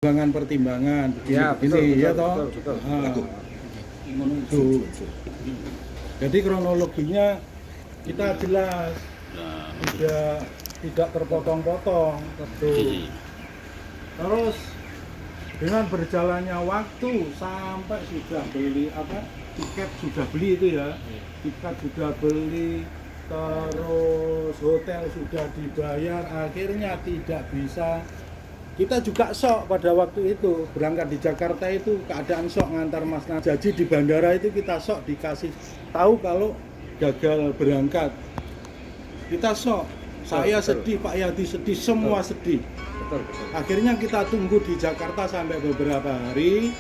pertimbangan Ya, begini ya betul, toh. betul. Tuh. Jadi kronologinya kita jelas, tidak terpotong-potong. Tuh. Terus dengan berjalannya waktu sampai sudah beli tiket sudah beli itu ya, tiket sudah beli, terus hotel sudah dibayar, akhirnya tidak bisa. Kita juga sok pada waktu itu berangkat di Jakarta itu keadaan sok ngantar Mas Najaji di bandara itu kita sok dikasih tahu kalau gagal berangkat. Kita sok, saya sedih, Pak Yadi sedih, semua sedih. Akhirnya kita tunggu di Jakarta sampai beberapa hari,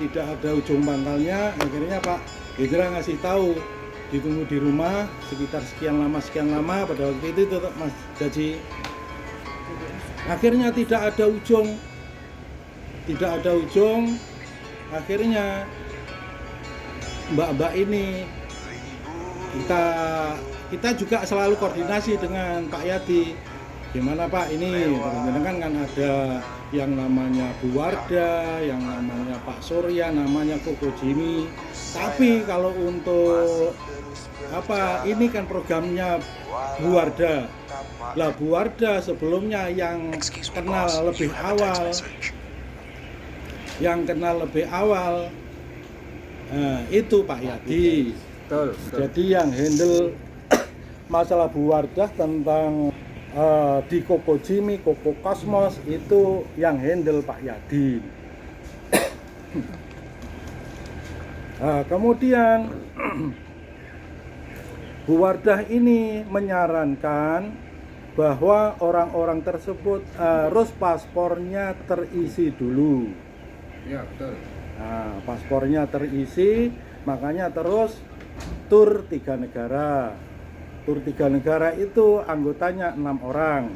tidak ada ujung pangkalnya. Akhirnya Pak Hidra ngasih tahu ditunggu di rumah sekitar sekian lama pada waktu itu tetap Mas Jaji. Akhirnya tidak ada ujung, akhirnya mbak-mbak ini kita juga selalu koordinasi dengan Pak Yadi. Gimana Pak, ini kan ada yang namanya Bu Wardah, yang namanya Pak Surya, namanya Koko Jimmy. Tapi kalau untuk ini kan programnya Bu Wardah. Lah Bu Wardah sebelumnya yang kenal lebih awal, itu Pak Yadi. Betul. Jadi yang handle masalah Bu Wardah tentang di Koko Jimmy, Koko Kosmos itu yang handle Pak Yadi. Kemudian Bu Wardah ini menyarankan bahwa orang-orang tersebut harus paspornya terisi dulu. Ya, betul. Nah, paspornya terisi, makanya terus tur 3 negara. Tur 3 negara itu anggotanya 6 orang.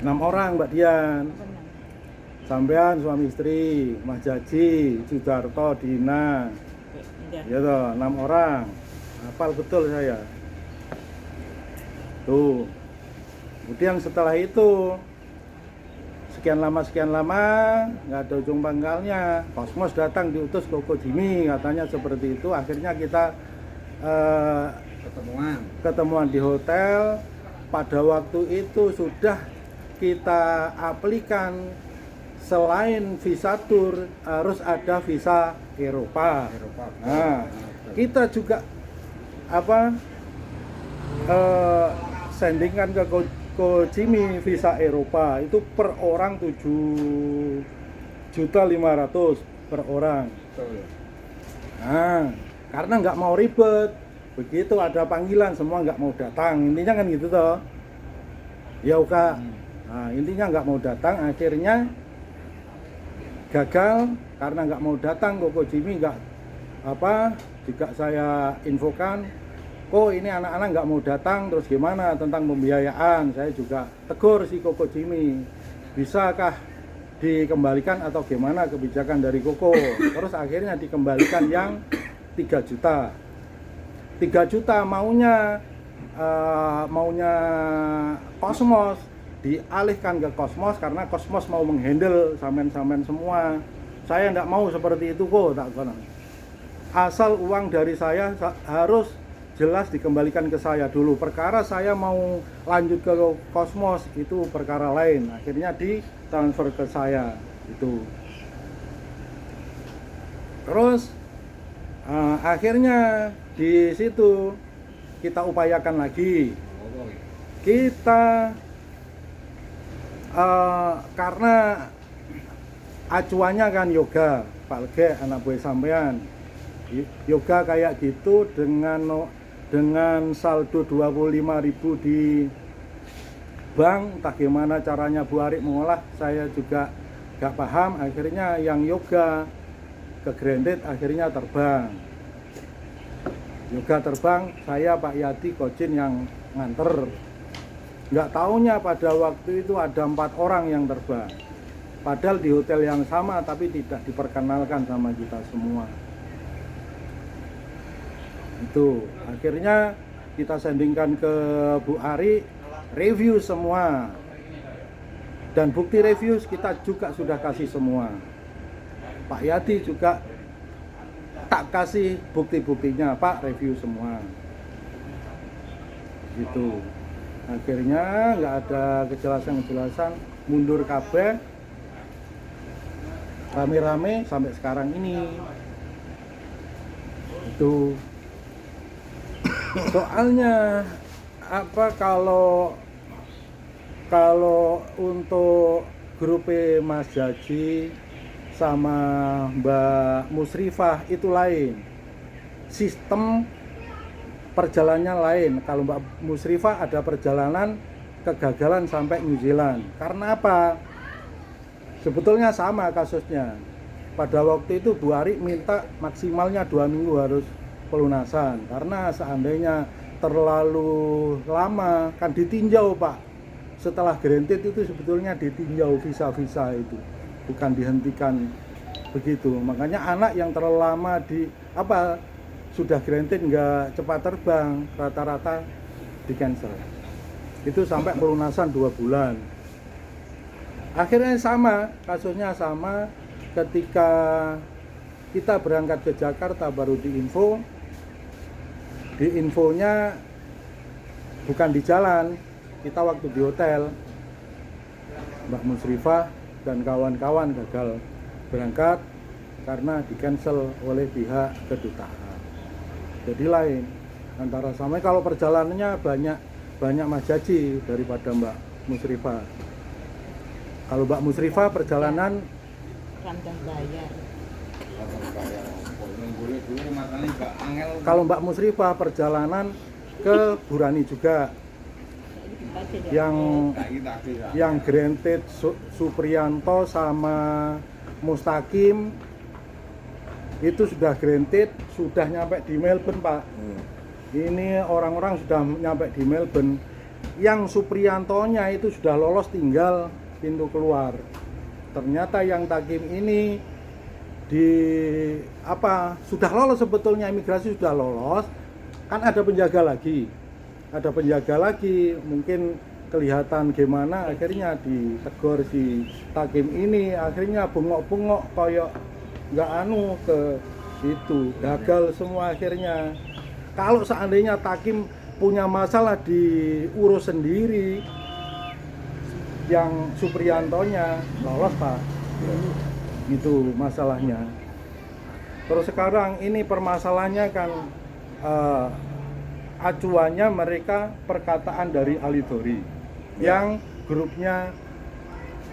6 orang Mbak Dian. Sampean suami istri, Mas Jaji, Sudarto, Dina. Ya toh, 6 orang. Hafal betul saya. Tuh. Kemudian setelah itu sekian lama nggak ada ujung pangkalnya. Kosmos datang diutus Koko Jimmy, katanya seperti itu. Akhirnya kita ketemuan di hotel. Pada waktu itu sudah kita aplikan selain visa tur harus ada visa Eropa. Nah, kita juga sendingkan ke Jimmy visa Eropa itu per orang 7.500.000 per orang. Nah, karena nggak mau ribet, begitu ada panggilan semua nggak mau datang, intinya kan gitu toh. Ya Kak. Nah, intinya nggak mau datang, akhirnya gagal karena nggak mau datang. Koko Jimmy juga saya infokan, ini anak-anak nggak mau datang, terus gimana tentang pembiayaan? Saya juga tegur si Koko Jimmy, bisakah dikembalikan atau gimana kebijakan dari Koko? Terus akhirnya dikembalikan yang 3 juta. 3 juta maunya Kosmos, dialihkan ke Kosmos karena Kosmos mau menghandle samen-samen semua. Saya nggak mau seperti itu kok, tak kono. Asal uang dari saya harus jelas dikembalikan ke saya dulu. Perkara saya mau lanjut ke Kosmos itu perkara lain. Akhirnya ditransfer ke saya itu. Terus akhirnya di situ kita upayakan lagi. Kita karena acuannya kan yoga, Pak Lege, anak buah sampean. Yoga kayak gitu dengan saldo 25.000 di bank, entah gimana caranya Bu Arik mengolah, saya juga gak paham. Akhirnya yang yoga ke Grandet akhirnya terbang. Yoga terbang, saya Pak Yadi Kocin yang nganter. Nggak taunya pada waktu itu ada 4 orang yang terbang. Padahal di hotel yang sama tapi tidak diperkenalkan sama kita semua. Itu akhirnya kita sendingkan ke Bu Ari, review semua. Dan bukti review kita juga sudah kasih semua. Pak Yadi juga tak kasih bukti-buktinya, Pak review semua. Gitu. Akhirnya nggak ada kejelasan-kejelasan, mundur kabeh, rame-rame sampai sekarang ini. Itu. Soalnya apa kalau untuk grup Mas Jaji sama Mbak Musrifah itu lain, sistem perjalanannya lain. Kalau Mbak Musrifah ada perjalanan kegagalan sampai New Zealand. Karena apa? Sebetulnya sama kasusnya. Pada waktu itu Bu Ari minta maksimalnya 2 minggu harus pelunasan. Karena seandainya terlalu lama kan ditinjau, Pak. Setelah granted itu sebetulnya ditinjau visa-visa itu, bukan dihentikan begitu. Makanya anak yang terlalu lama sudah granted nggak cepat terbang, rata-rata di cancel. Itu sampai pelunasan 2 bulan. Akhirnya sama, kasusnya sama ketika kita berangkat ke Jakarta baru diinfo. Di infonya bukan di jalan, kita waktu di hotel. Mbak Musrifah dan kawan-kawan gagal berangkat karena di cancel oleh pihak kedutaan. Jadi lain antara sama. Kalau perjalanannya banyak Mas Jaji daripada Mbak Musrifah. Kalau Mbak Musrifah perjalanan Rantang bayar. Kalau Mbak Musrifah perjalanan ke Burani juga. Yang granted Supriyanto sama Mustaqim itu sudah granted, sudah nyampe di Melbourne, Pak. Ini orang-orang sudah nyampe di Melbourne. Yang Supriyantonya itu sudah lolos, tinggal pintu keluar. Ternyata yang Takim ini sudah lolos, sebetulnya imigrasi sudah lolos, kan ada penjaga lagi, mungkin kelihatan gimana, akhirnya ditegur si Takim ini, akhirnya bengok-bengok koyok nggak ke itu, gagal semua akhirnya. Kalau seandainya Takim punya masalah diurus sendiri, yang Supriyantonya lolos, Pak. Itu masalahnya. Terus sekarang ini permasalahannya kan acuannya mereka perkataan dari Alidori yang grupnya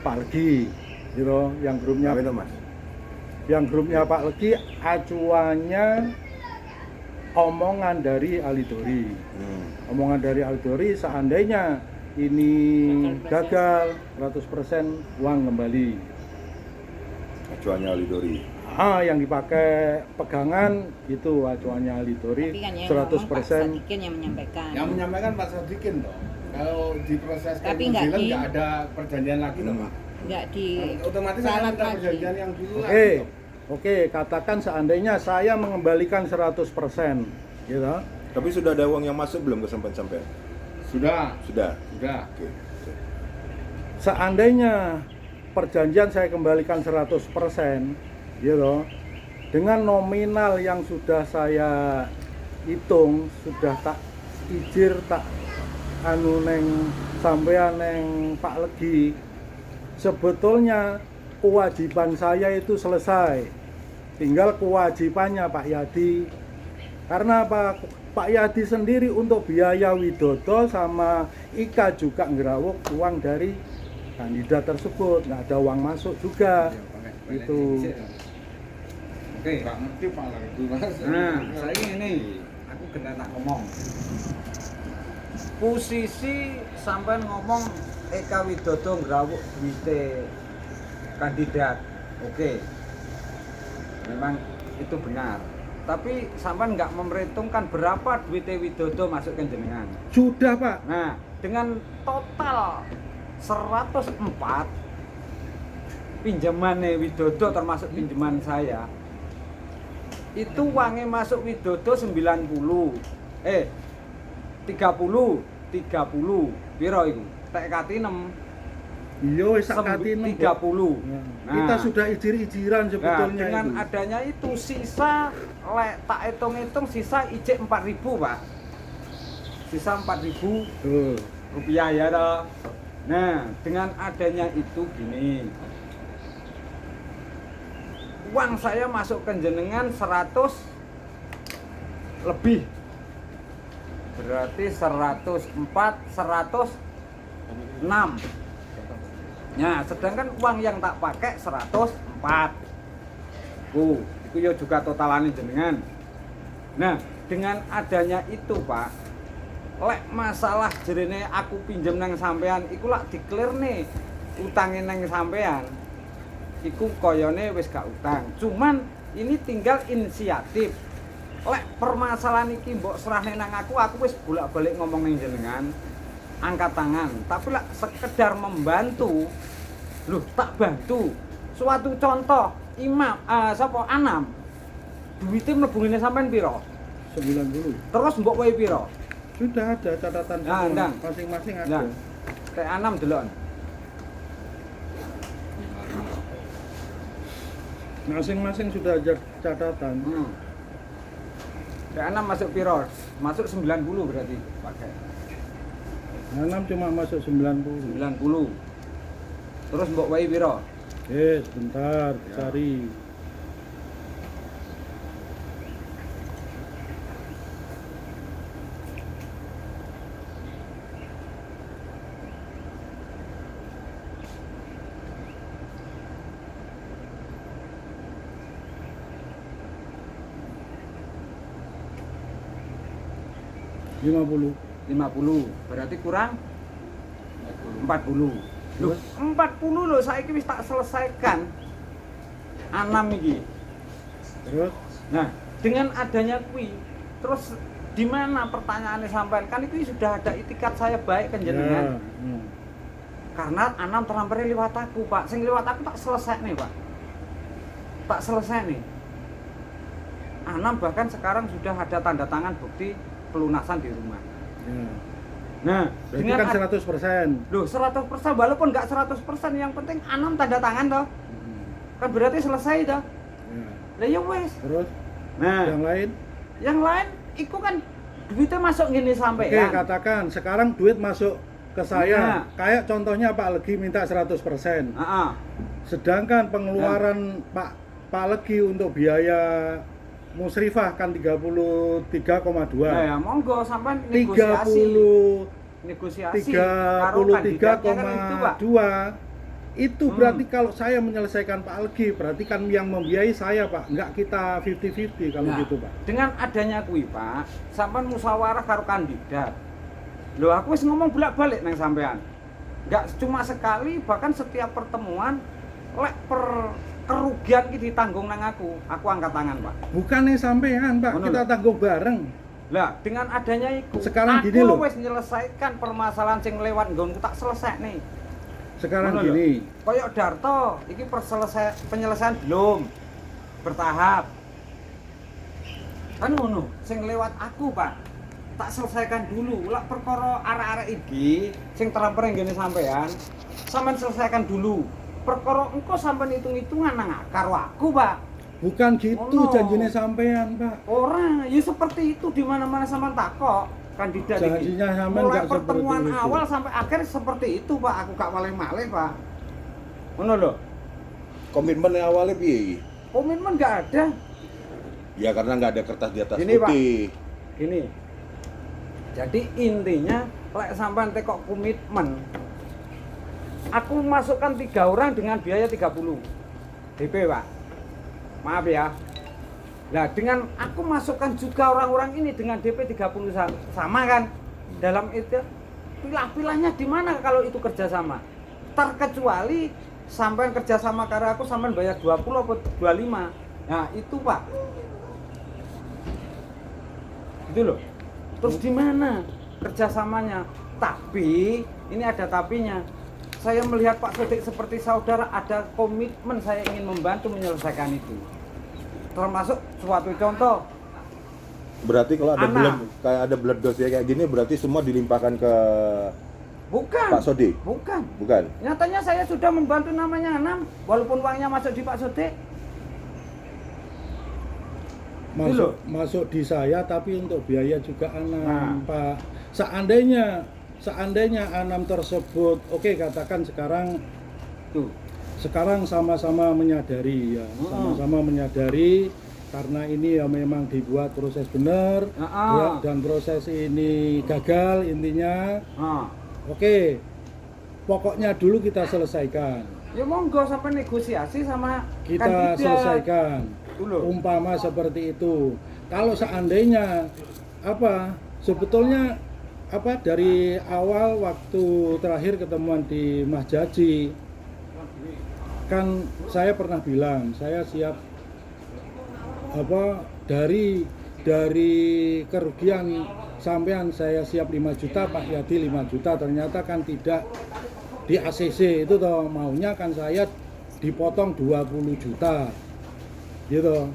Pak Legi, gitu, yang grupnya Pak Legi, acuannya omongan dari Alidori. Omongan dari Alidori, seandainya ini gagal 100% uang kembali. Acuannya Alidori. Yang dipakai pegangan itu acuannya Alidori. Tapi kan 100%. Pak Sadikin yang menyampaikan. Yang menyampaikan Pak Sadikin toh. Kalau diproses tapi nggak ada perjanjian lagi toh, Pak. Nggak di otomatis salat ada lagi. perjanjian yang dulu Oke. lagi toh. Oke, katakan seandainya saya mengembalikan 100%, gitu. Tapi sudah ada uang yang masuk belum ke sampean? Sudah. Sudah. Oke. Seandainya perjanjian saya kembalikan 100%, gitu, dengan nominal yang sudah saya hitung, sudah tak ijir, tak neng sampean neng Pak Legi, sebetulnya kewajiban saya itu selesai. Tinggal kewajibannya Pak Yadi. Karena Pak Yadi sendiri untuk biaya Widodo sama Ika juga ngerawuk uang dari kandidat tersebut, nggak ada uang masuk juga. Itu. Oke, nggak ngerti Pak Lagi. Nah, saya ini aku kena tak ngomong. Posisi sampai ngomong Eka Widodo ngrawuk duite kandidat. Oke. Memang itu benar. Tapi sampai nggak memerhitungkan berapa duit Widodo masuk ke jenengan. Sudah, Pak. Nah, dengan total 104 pinjaman Widodo termasuk pinjaman saya, itu uangnya masuk Widodo 30 piro itu? TKT 6 Iya wis sakati 30. Nah. Kita sudah ijir-ijiran Nah, sebetulnya dengan itu. adanya itu sisa tak hitung-hitung sisa ijek 4.000 Pak. Sisa 4.000 Tuh. rupiah ya toh. Nah, dengan adanya itu gini. Uang saya masuk ke jenengan 100 lebih. Berarti 104, 106. Nah, sedangkan uang yang tak pakai 104. Itu ya juga totalannya jenengan. Nah, dengan adanya itu, Pak, lek masalah jerene aku pinjem nang sampean iku lak diklir nih utangin nang sampean. Iku koyone wis gak utang. Cuman ini tinggal inisiatif. Lek permasalahan iki mbok serahne nang aku wis bolak-balik ngomong ning jenengan. Angkat tangan, tapi lek sekedar membantu, loh tak bantu. Suatu contoh, Imam, sapa Anam, duitnya mlebu ngene sampean piro? 90. Terus mbok wae piro? Sudah ada catatan Nah, semua. ndang. Masing-masing ada. Nah, Teh Anam delok. Masing-masing sudah ada catatan. Teh Anam masuk piro? Masuk 90 berarti pakai. Nanam cuma masuk 90. 90. Terus mbok wae piro? Sebentar, cari. Lima 50. Berarti kurang 40. Loh, 40 loh saiki wis tak selesaikan. Anam iki. Terus Nah, dengan adanya kui, terus di mana pertanyaannya sampean? Kan itu sudah ada itikat saya baik kan jenengan. ya. Karena Anam terampere liwat aku, Pak. Sing liwat aku tak selesai nih, Pak. Tak selesai nih. Anam bahkan sekarang sudah ada tanda tangan bukti pelunasan di rumah. Ya. Nah, Berarti dengan kan 100%. loh 100% walaupun nggak 100% yang penting Anam tanda tangan toh. Kan berarti selesai toh. Ya. Lah ya wes. Terus Nah, yang lain? yang lain itu kan duitnya masuk gini sampai Oke, katakan sekarang duit masuk ke saya. Nah. Kayak contohnya Pak Legi minta 100%. Sedangkan pengeluaran Pak Legi untuk biaya musrifah kan 33,2. Nah, ya monggo sampai negosiasi. 33,2 karo kandidatnya kan itu, Pak. Itu berarti kalau saya menyelesaikan Pak Legi, berarti kan yang membiayai saya, Pak. Enggak kita 50-50 kalau Nah, gitu, Pak. dengan adanya kuwi, Pak, sampean musyawarah karo kandidat. Loh, aku wis ngomong bolak-balik nang sampean. Enggak cuma sekali, bahkan setiap pertemuan lek kerugian iki ditanggung nang aku angkat tangan, Pak. Bukannya sampean, Pak, Ngono kita lho. tanggung bareng. Lah, dengan adanya itu, Sekarang aku gini loh. wis menyelesaikan permasalahan sing lewat nggonku tak selesai nih. Sekarang Ngono lho. gini, Koyok Darto, iki penyelesaian belum bertahap. Kan ngono, sing lewat aku, Pak. Tak selesaikan dulu. Lah perkara arek-arek iki sing terampere ngene sampean, sampean selesaikan dulu. Perkara engko sampean hitung-hitungan nang karo aku, Pak. bukan gitu Ngono. janjinya sampean, Pak. Ora, ya seperti itu di mana-mana sampean takok kandidat iki. Janjinya sampean Mulai nggak seperti pertemuan itu. awal sampai akhir seperti itu, Pak. Aku gak malih-malih, Pak. Ngono lho. Komitmen yang awalnya piye iki? Komitmen nggak ada. Ya karena nggak ada kertas di atas Gini, Pak. putih. Gini. Jadi intinya lek sampean tekok komitmen. Aku masukkan 3 orang dengan biaya 30 DP, Pak. Maaf ya. Nah, dengan aku masukkan juga orang-orang ini dengan DP 30 sama kan. Dalam itu pilah-pilahnya di mana kalau itu kerjasama? Terkecuali sampean kerjasama karena aku sampean bayar 20 atau 25. Nah, itu, Pak. Gitu loh. Terus di mana kerjasamanya? Tapi ini ada tapinya. Saya melihat Pak Sodik seperti saudara, ada komitmen saya ingin membantu menyelesaikan itu. Termasuk suatu contoh. Berarti kalau ada Anak. kayak ada blood dose kayak gini berarti semua dilimpahkan ke Bukan. Pak Sodik? Bukan. Bukan. Nyatanya saya sudah membantu namanya Anam, walaupun uangnya masuk di Pak Sodik. Masuk di saya, tapi untuk biaya juga Anam, Nah. Pak. Seandainya Anam tersebut, oke katakan Tuh. sekarang sama-sama menyadari ya, sama-sama menyadari karena ini ya memang dibuat proses benar ya, dan proses ini gagal intinya. Oke, pokoknya dulu kita selesaikan. Ya monggo sampai negosiasi sama Kita kandidat. selesaikan. Dulu. Umpama seperti itu. Kalau seandainya sebetulnya dari awal waktu terakhir ketemuan di Mas Jaji, kan saya pernah bilang saya siap dari kerugian sampean saya siap 5 juta, Pak Yadi 5 juta, ternyata kan tidak di ACC itu toh, maunya kan saya dipotong 20 juta gitu.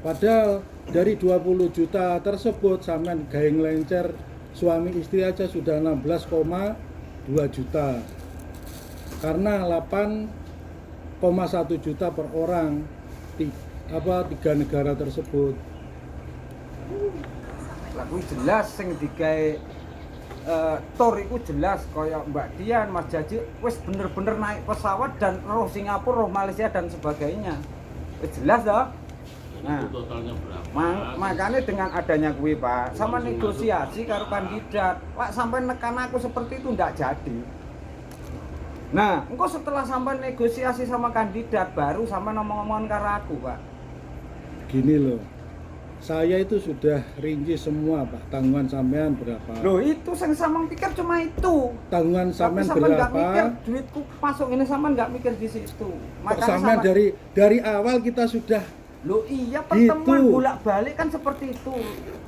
Padahal dari 20 juta tersebut sampean gawe ngelencer suami istri aja sudah 16,2 juta. Karena 8,1 juta per orang 3 negara tersebut. Lah kuwi jelas sing digawe tor iku jelas kaya Mbak Dian, Mas Jaji wis bener-bener naik pesawat dan roh Singapura, roh Malaysia dan sebagainya. Wis jelas toh? Nah, Itu totalnya berapa? makanya dengan adanya kuwi Pak, sama negosiasi karo kandidat. Pak sampai nekan aku seperti itu ndak jadi. Nah, engko setelah sampai negosiasi sama kandidat baru sampai ngomong-ngomongan karo aku, Pak. Gini loh, saya itu sudah rinci semua Pak, tanggungan sampean berapa? Loh itu yang sampean pikir cuma itu. Tanggungan Tapi sampean sampean nggak mikir berapa? duitku masuk ini sampean nggak mikir di situ. Kok sampean dari awal kita sudah Loh iya pertemuan gitu. bolak-balik kan seperti itu.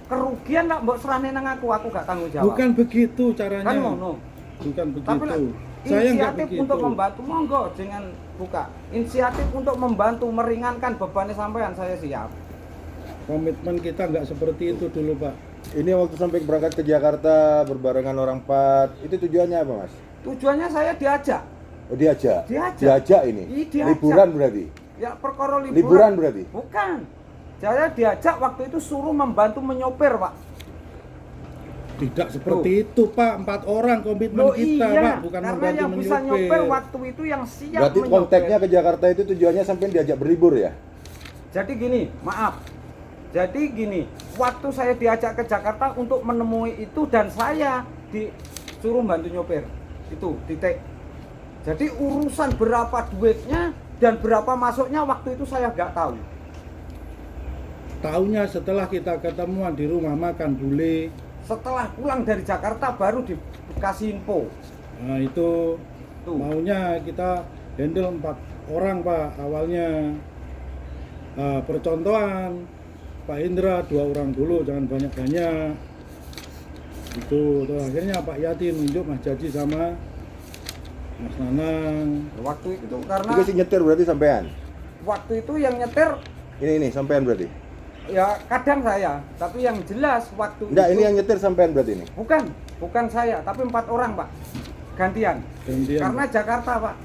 Kerugian lah mbok serane nang aku gak tanggung jawab. Bukan begitu caranya. Kan ngono. Bukan Tapi begitu. Saya nggak inisiatif begitu. untuk membantu monggo dengan buka. Inisiatif untuk membantu meringankan bebannya sampean saya siap. Komitmen kita nggak seperti itu dulu Pak. Ini waktu sampai berangkat ke Jakarta berbarengan orang 4, itu tujuannya apa Mas? Tujuannya saya diajak. Oh, diajak? Diajak. Diajak ini? Iya, diajak. Liburan berarti? Ya perkara liburan. Liburan berarti? Bukan. Saya diajak waktu itu suruh membantu menyopir, Pak. Tidak seperti itu Pak, 4 orang komitmen Loh kita iya, Pak, bukan karena membantu yang bisa menyopir. nyopir waktu itu yang siap Berarti menyopir. konteksnya ke Jakarta itu tujuannya sampai diajak berlibur ya? Jadi gini, maaf. Jadi gini, waktu saya diajak ke Jakarta untuk menemui itu dan saya disuruh bantu nyopir. Itu titik. Jadi urusan berapa duitnya dan berapa masuknya waktu itu saya nggak tahu. Taunya setelah kita ketemuan di rumah makan bule. Setelah pulang dari Jakarta baru dikasih info. Nah itu Tuh. maunya kita handle 4 orang Pak awalnya. Percontohan Pak Indra 2 orang dulu, jangan banyak-banyak. Itu tuh akhirnya Pak Yati nunjuk Mas Jaji sama Mas Nanang. Waktu itu karena Juga sih nyetir berarti sampean? waktu itu yang nyetir Ini sampean berarti? ya kadang saya, tapi yang jelas waktu Enggak, itu ini yang nyetir sampean berarti ini? bukan saya, tapi 4 orang Pak, gantian. Gantian. Karena Jakarta Pak,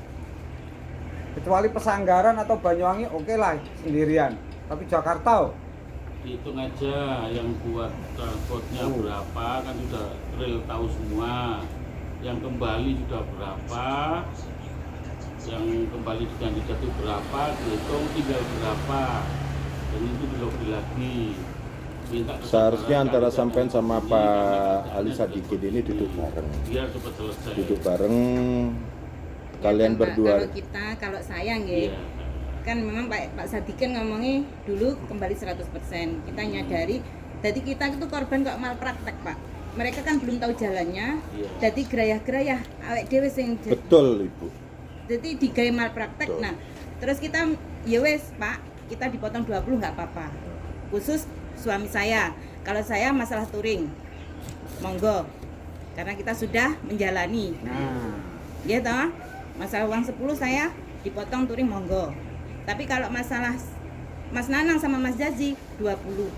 kecuali Pesanggaran atau Banyuwangi oke lah sendirian, tapi Jakarta Hitung aja yang buat transportnya berapa, kan sudah real tahu semua. Yang kembali sudah berapa, yang kembali di kandidat itu berapa, dihitung tinggal berapa, dan itu dilobi lagi. Minta Seharusnya kesabaran antara kandidat sampean yang sama kembali, Pak kandidatnya Ali sudah Sadikin ini duduk bareng. biar cepat selesai. Duduk bareng kalian Ya kan, Pak, berdua. kalau saya nggih, Iya. kan memang Pak Sadikin ngomongnya dulu kembali 100%. Kita nyadari, jadi kita itu korban kok malpraktek Pak. Mereka kan belum tahu jalannya, Iya. jadi gerayah-gerayah awake dhewe sing Betul Ibu. jadi digawe malpraktek. Betul. Nah, terus kita ya wes Pak, kita dipotong 20 nggak apa-apa. Khusus suami saya. Kalau saya masalah touring, monggo. Karena kita sudah menjalani. nah Ya toh, masalah uang 10 saya dipotong touring monggo. Tapi kalau masalah Mas Nanang sama Mas Jaji 20.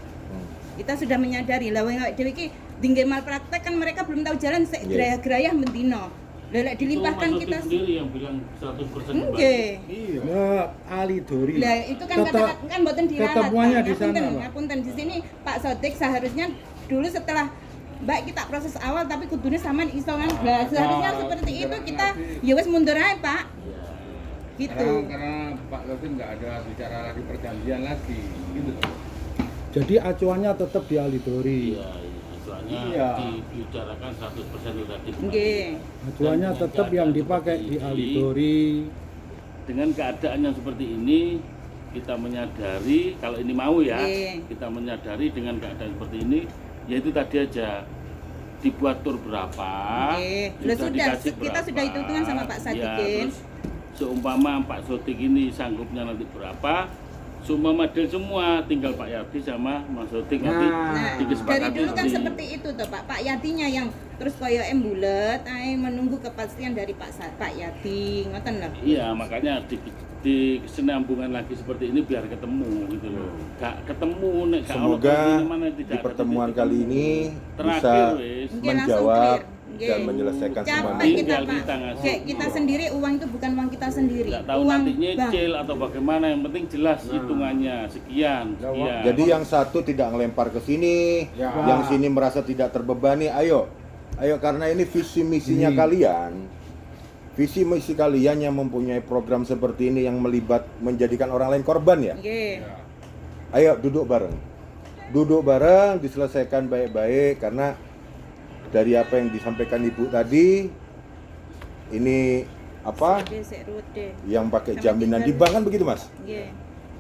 Kita sudah menyadari lah wong awake dhewe iki dingge malpraktek kan mereka belum tahu jalan sek Iya. gerayah-gerayah bendino. Lelek dilimpahkan Itu kita Mas Sodik sendiri yang bilang 100% kembali. nggih. Iya. Ya, ahli dori. Lah itu kan kan mboten diralat. ketemuannya Pak. di sana, Ngapunten, Pak. ngapunten di sini Pak Sodik seharusnya dulu setelah Mbak kita proses awal tapi kudune sampean iso kan. Lah seharusnya seperti itu kita ya wis mundur aja, Pak. Gitu. Karena Pak Sodik nggak ada bicara lagi perjanjian lagi, gitu loh. Jadi acuannya tetap di ahli dori. Iya, soalnya Iya. dibicarakan 100% itu tadi. Nggih. Acuannya Dan tetap yang dipakai di ahli dori. Dengan keadaan yang seperti ini, kita menyadari kalau ini mau ya, Iya. kita menyadari dengan keadaan seperti ini, yaitu tadi aja dibuat tur berapa, Oke. Loh, sudah, dikasih kita sudah hitung-hitungan sama Pak Sadikin. terus seumpama Pak Sodik ini sanggupnya nanti berapa, semua model semua, tinggal Pak Yadi sama Mas Sodik nanti Nah, dikesepakati dari dulu kan nanti. seperti itu toh Pak Yadinya yang terus koyo bulet, menunggu kepastian dari Pak Yadi, ngoten lho. Iya, makanya di kesinambungan lagi seperti ini biar ketemu gitu loh. Gak ketemu nek gak ono Semoga begini mana tidak di ada pertemuan titik kali temu. ini Terakhir, bisa wis. Nggih, langsung menjawab clear. Nggih. dan menyelesaikan semua Capek ini. kita Tinggal Pak. kita ngasih. Kayak kita sendiri uang itu bukan uang kita sendiri. Nggak tahu uang nanti bank. nyicil atau bagaimana, yang penting jelas hitungannya sekian. Jadi yang satu tidak ngelempar ke sini, Ya. yang sini merasa tidak terbebani. Ayo karena ini visi misinya kalian. Visi misi kalian yang mempunyai program seperti ini yang menjadikan orang lain korban ya. Nggih. Ayo duduk bareng. Duduk bareng diselesaikan baik-baik karena dari apa yang disampaikan Ibu tadi ini apa? Rute, sik rute. Yang pakai Sama jaminan di tinggal. bank kan begitu, Mas? Nggih.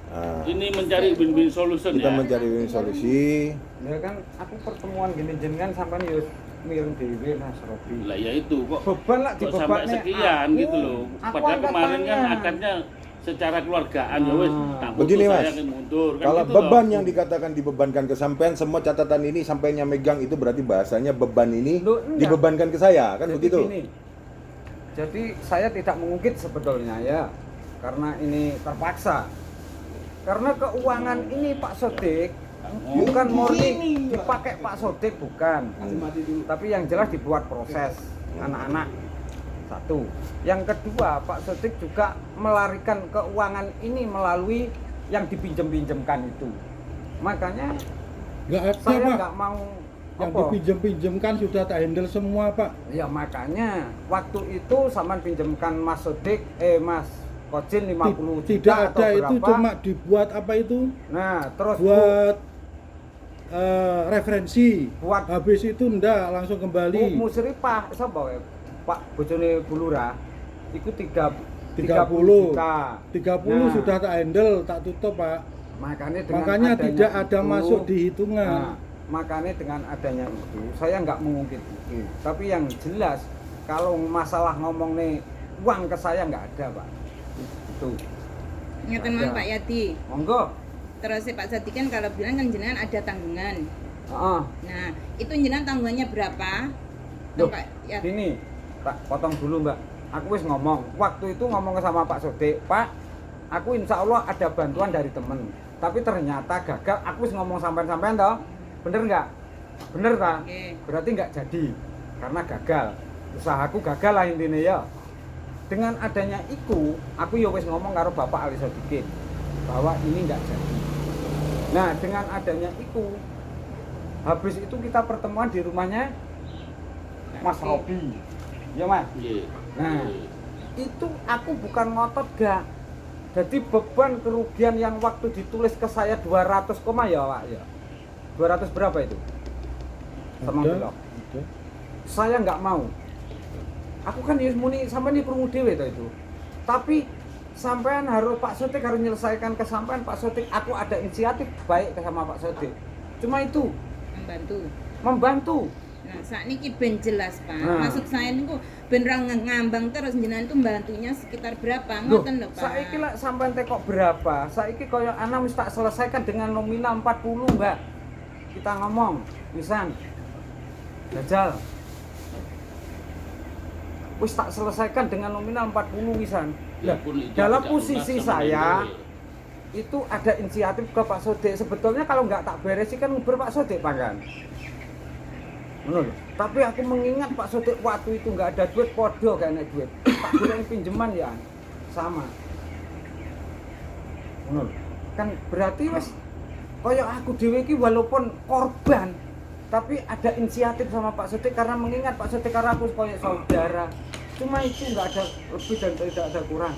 Nah, Ini mencari win-win solution kita ya. mencari solusi. Ya kan aku pertemuan gini jenengan sampean yo mireng dhewe Mas Robi. Lah ya itu kok Beban lah kok sampai dibebannya sekian aku. gitu loh. Aku Padahal kemarin kan angkatannya. akadnya secara keluargaan ya wes tak putus, Begini, Mas. saya akan mundur kan Kalau gitu beban loh. yang dikatakan dibebankan ke sampean, semua catatan ini sampainya megang itu berarti bahasanya beban ini Loh, enggak. dibebankan ke saya, kan Jadi begitu? gini, jadi saya tidak mengungkit sebetulnya ya, karena ini terpaksa. Karena keuangan ini Pak Sodik bukan murni dipakai Pak Sodik, bukan. Tapi yang jelas dibuat proses anak-anak. Satu. Yang kedua, Pak Sodik juga melarikan keuangan ini melalui yang dipinjem-pinjemkan itu. Makanya Enggak ada, saya Pak. nggak mau Yang apa? dipinjem-pinjemkan sudah tak handle semua, Pak. Ya makanya waktu itu sama pinjamkan Mas Sodik, Mas Kojin 50 juta Tidak atau ada itu, berapa. cuma dibuat apa itu? Nah, terus Buat referensi. Buat- Habis itu ndak langsung kembali. Musrifah sapa ya? Pak bojone Bulura iku 30 30 juta. 30 Nah, sudah tak handle, tak tutup, Pak. Makanya adanya tidak ada itu, masuk di hitungan. Nah, makanya dengan adanya itu saya nggak mengungkit itu. Tapi yang jelas kalau masalah ngomong nih uang ke saya nggak ada, Pak. Itu. Ngeten mawon Pak Yadi. Monggo. Terus si Pak Sadikin kan kalau bilang kan jenengan ada tanggungan. Heeh. Nah, itu jenengan tanggungannya berapa? Loh, Pak ya. Gini, tak potong dulu Mbak. Aku wis ngomong, waktu itu ngomong sama Pak Sodik, Pak, aku insya Allah ada bantuan dari temen. Tapi ternyata gagal, aku wis ngomong sampean-sampean toh. Bener nggak? Bener tak? Oke. Berarti nggak jadi, karena gagal. Usahaku gagal lah intinya ya. Dengan adanya itu, aku ya wis ngomong karo Bapak Ali Sadikin bahwa ini nggak jadi. Nah, dengan adanya itu, habis itu kita pertemuan di rumahnya Mas Robi. Ya Mas. Iya. Nah, Iya. itu aku bukan ngotot gak. Jadi beban kerugian yang waktu ditulis ke saya 200 koma ya Pak ya. 200 berapa itu? Sama Ada, belok. ada. Saya nggak mau. Aku kan ya muni sampai nih krungu dhewe to itu. Tapi sampean harus Pak Sodik harus menyelesaikan kesampaian Pak Sodik. Aku ada inisiatif baik sama Pak Sodik. Cuma itu membantu. Nah, saat ini ben jelas Pak. Nah. Maksud saya niku ben ra ngambang terus jenengan itu bantunya sekitar berapa? Loh, Ngoten lho Pak. saiki lah sampean tekok berapa? Saiki koyo ana wis tak selesaikan dengan nominal 40, Mbak. Kita ngomong, pisan. Jajal. Wis tak selesaikan dengan nominal 40 wisan. Ya Lah, pun itu dalam tidak posisi tuntas sama saya dia. itu ada inisiatif ke Pak Sodik. Sebetulnya kalau nggak tak beresi kan nguber Pak Sodik panggan. Ngono lho. Tapi aku mengingat Pak Sodik waktu itu nggak ada duit, podo gak enek duit. Tak golek pinjaman ya sama. Ngono lho. Kan berarti wis kaya aku dhewe iki walaupun korban tapi ada inisiatif sama Pak Sodik karena mengingat Pak Sodik karena aku kayak saudara. Cuma itu nggak ada lebih dan tidak ada kurang.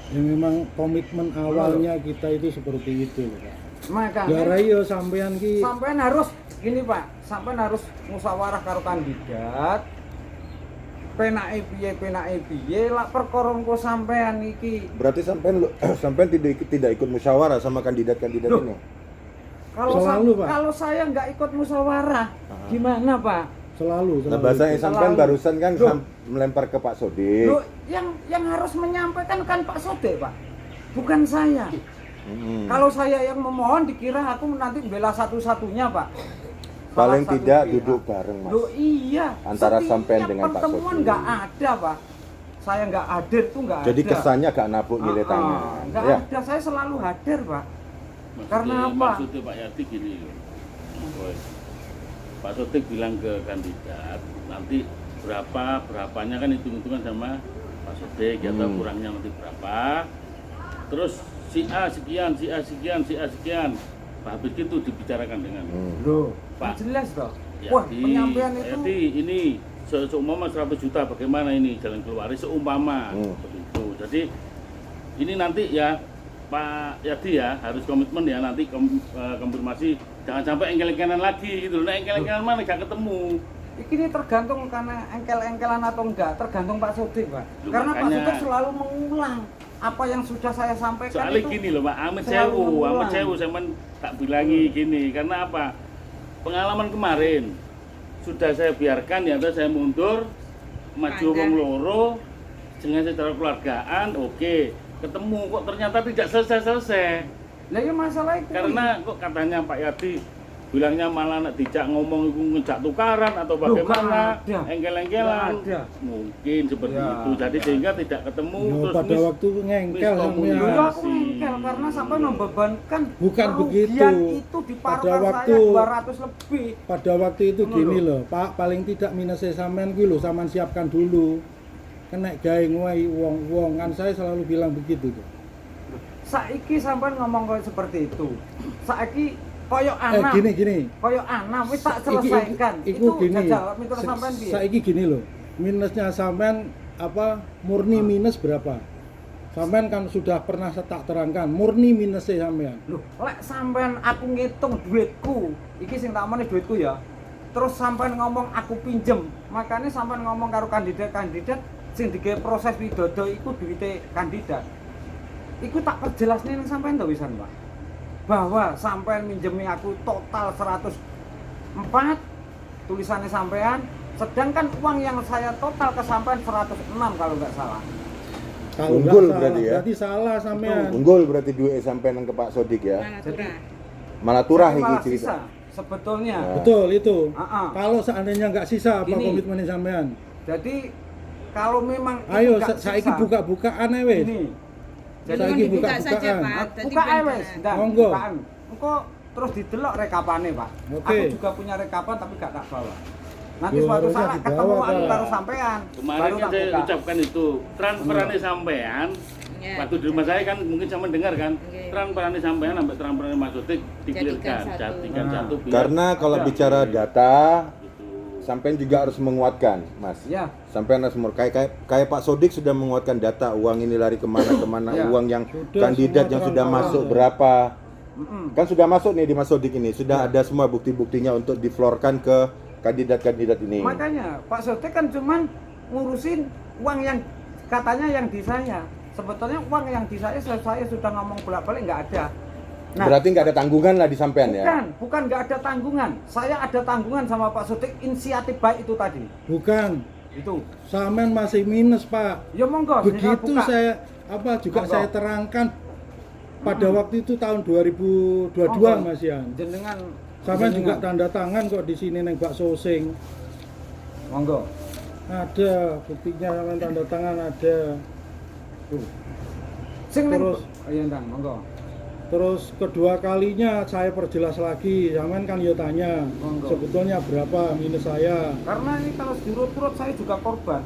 Ya memang komitmen awalnya kita itu seperti itu loh, Pak. Makanya Gara yo sampean ki sampean harus gini Pak, sampean harus musyawarah karo kandidat. Penake piye lak perkara engko sampean iki. Berarti sampean tidak ikut musyawarah sama kandidat-kandidat Loh. ini. Selalu, Pak. Kalau saya nggak ikut musyawarah, gimana Pak? selalu. Nah, bahasanya sampean Selalu. barusan kan Loh. melempar ke Pak Sodik. Loh, yang harus menyampaikan kan Pak Sodik Pak, bukan saya. Kalau saya yang memohon dikira aku nanti bela satu-satunya Pak. Paling Salah satu tidak pihak. duduk bareng, Mas. Loh iya. Antara Setiap sampean dengan Pak pertemuan Sodik. nggak ada Pak. Saya nggak hadir tuh nggak ada. Jadi kesannya gak napuk nilai tangan. Nggak Ya. ada, saya selalu hadir Pak. Maksudnya- Karena apa? Maksudnya Pak Yati gini loh. Boy. Pak Sodik bilang ke kandidat nanti berapanya kan hitung-hitungan sama Pak Sodik atau kurangnya nanti berapa. Terus si A sekian, si A sekian, si A sekian. Pak habis itu dibicarakan dengan Loh, Pak. jelas toh. Yati. Wah, penyampaian itu Yati, ini seumpama 100 juta bagaimana ini jalan keluar seumpama seperti itu. Jadi ini nanti ya Pak Yadi ya harus komitmen ya nanti konfirmasi jangan sampai engkel-engkelan lagi gitu. Nah engkel-engkelan mana gak ketemu. ini tergantung karena engkel-engkelan atau enggak, tergantung Pak Sodik, Pak. Loh, Karena Pak makanya- Sodik selalu mengulang apa yang sudah saya sampaikan Soalnya itu. gini loh Pak, Amit selalu mengulang. Sewu saya tak bilangi gini karena apa? Pengalaman kemarin sudah saya biarkan ya, saya mundur maju Ada. wong loro dengan secara keluargaan, oke ketemu kok ternyata tidak selesai. Lah ya masalah itu. Karena kok katanya Pak Yadi bilangnya malah nak dijak ngomong itu ngejak tukaran atau Loh, bagaimana, nggak ada. engkel-engkelan, Nggak ada. mungkin seperti Ya. itu. Jadi sehingga tidak ketemu Yo, terus pada waktu ngengkel miskomunikasi. sampean. Dulu aku engkel karena sampai membebankan Bukan kerugian begitu. itu diparkir Pada waktu- saya 200 lebih. Pada waktu itu Ngono gini lho. loh, Pak, paling tidak minusnya sampean kuwi lho, sampean siapkan dulu. Kena gawe ngowahi wong-wong kan saya selalu bilang begitu tuh. Saiki sampean ngomong kayak seperti itu. Saiki koyo anak. Gini. Koyo anak wis tak Iki- selesaikan. iku gini. jajal mitur sampean piye? Saiki gini loh. Minusnya sampean apa murni minus berapa? Sampean kan sudah pernah tak terangkan murni minusnya sampean. Loh, lek sampean aku ngitung duitku, iki sing tak omongne duitku ya. Terus sampean ngomong aku pinjem, makanya sampean ngomong karo kandidat-kandidat sing digawe proses widodo iku duwite kandidat. Iku tak perjelas ning sampean to wisan, Pak. Bahwa sampean minjemi aku total 104 tulisannya sampean, sedangkan uang yang saya total ke sampean 106 kalau nggak salah. Kalau nggak Unggul salah, berarti ya? berarti salah sampean. Unggul berarti duit sampean ke Pak Sodik ya. Mana Jadi, turah? Malah turah Tapi iki malah cerita. sisa sebetulnya. Ya. Betul itu. Kalau Kalau seandainya nggak sisa apa Gini. komitmennya sampean? jadi kalau memang itu Ayo nggak saiki sisa, buka-bukaan ae wis. ini. Jadi Saiki kan dibuka buka-bukaan. saja Pak. Nah, Tadi buka ae ben- wis, ndak Monggo. bukaan. Engko terus didelok rekapane, Pak. Oke. Aku juga punya rekapan tapi gak tak bawa. Nanti Yo, suatu harusnya saat dibawa, ketemu aku Pak. baru sampean. Kemarin baru kan tak saya buka. ucapkan itu transferannya sampean. Ya. Waktu di rumah saya kan mungkin sama dengar kan Oke. transferannya sampean sampai transferannya Mas Sodik dikelirkan, Jadikan satu. jadikan Nah. satu biar Karena kalau ada. bicara data, Gitu. sampean juga harus menguatkan, Mas. Ya. Sampean harus kayak Pak Sodik sudah menguatkan data uang ini lari kemana, Ya. uang yang Sudah, kandidat semua yang sudah transparan. masuk berapa. Mm-mm. Kan sudah masuk nih di Mas Sodik ini, sudah ada semua bukti-buktinya untuk diflorkan ke kandidat-kandidat ini. Makanya Pak Sodik kan cuman ngurusin uang yang katanya yang di saya. Sebetulnya uang yang di saya sudah ngomong bolak-balik nggak ada. Nah, Berarti nggak ada tanggungan lah di sampean ya? bukan nggak ada tanggungan. Saya ada tanggungan sama Pak Sodik inisiatif baik itu tadi. Bukan. Itu. Sampean masih minus, Pak. Ya monggo. Begitu buka. saya juga Monggo. saya terangkan pada waktu itu tahun 2022 Monggo. Mas Yan. Jenengan Sampean juga jenengan. tanda tangan kok di sini neng bakso sing. Monggo. Ada buktinya sampean tanda tangan ada. Tuh. Sing ning Terus. iya ndang, monggo. Terus kedua kalinya saya perjelas lagi, sampean kan ya tanya Monggo. sebetulnya berapa minus saya. Karena ini kalau diurut-urut saya juga korban.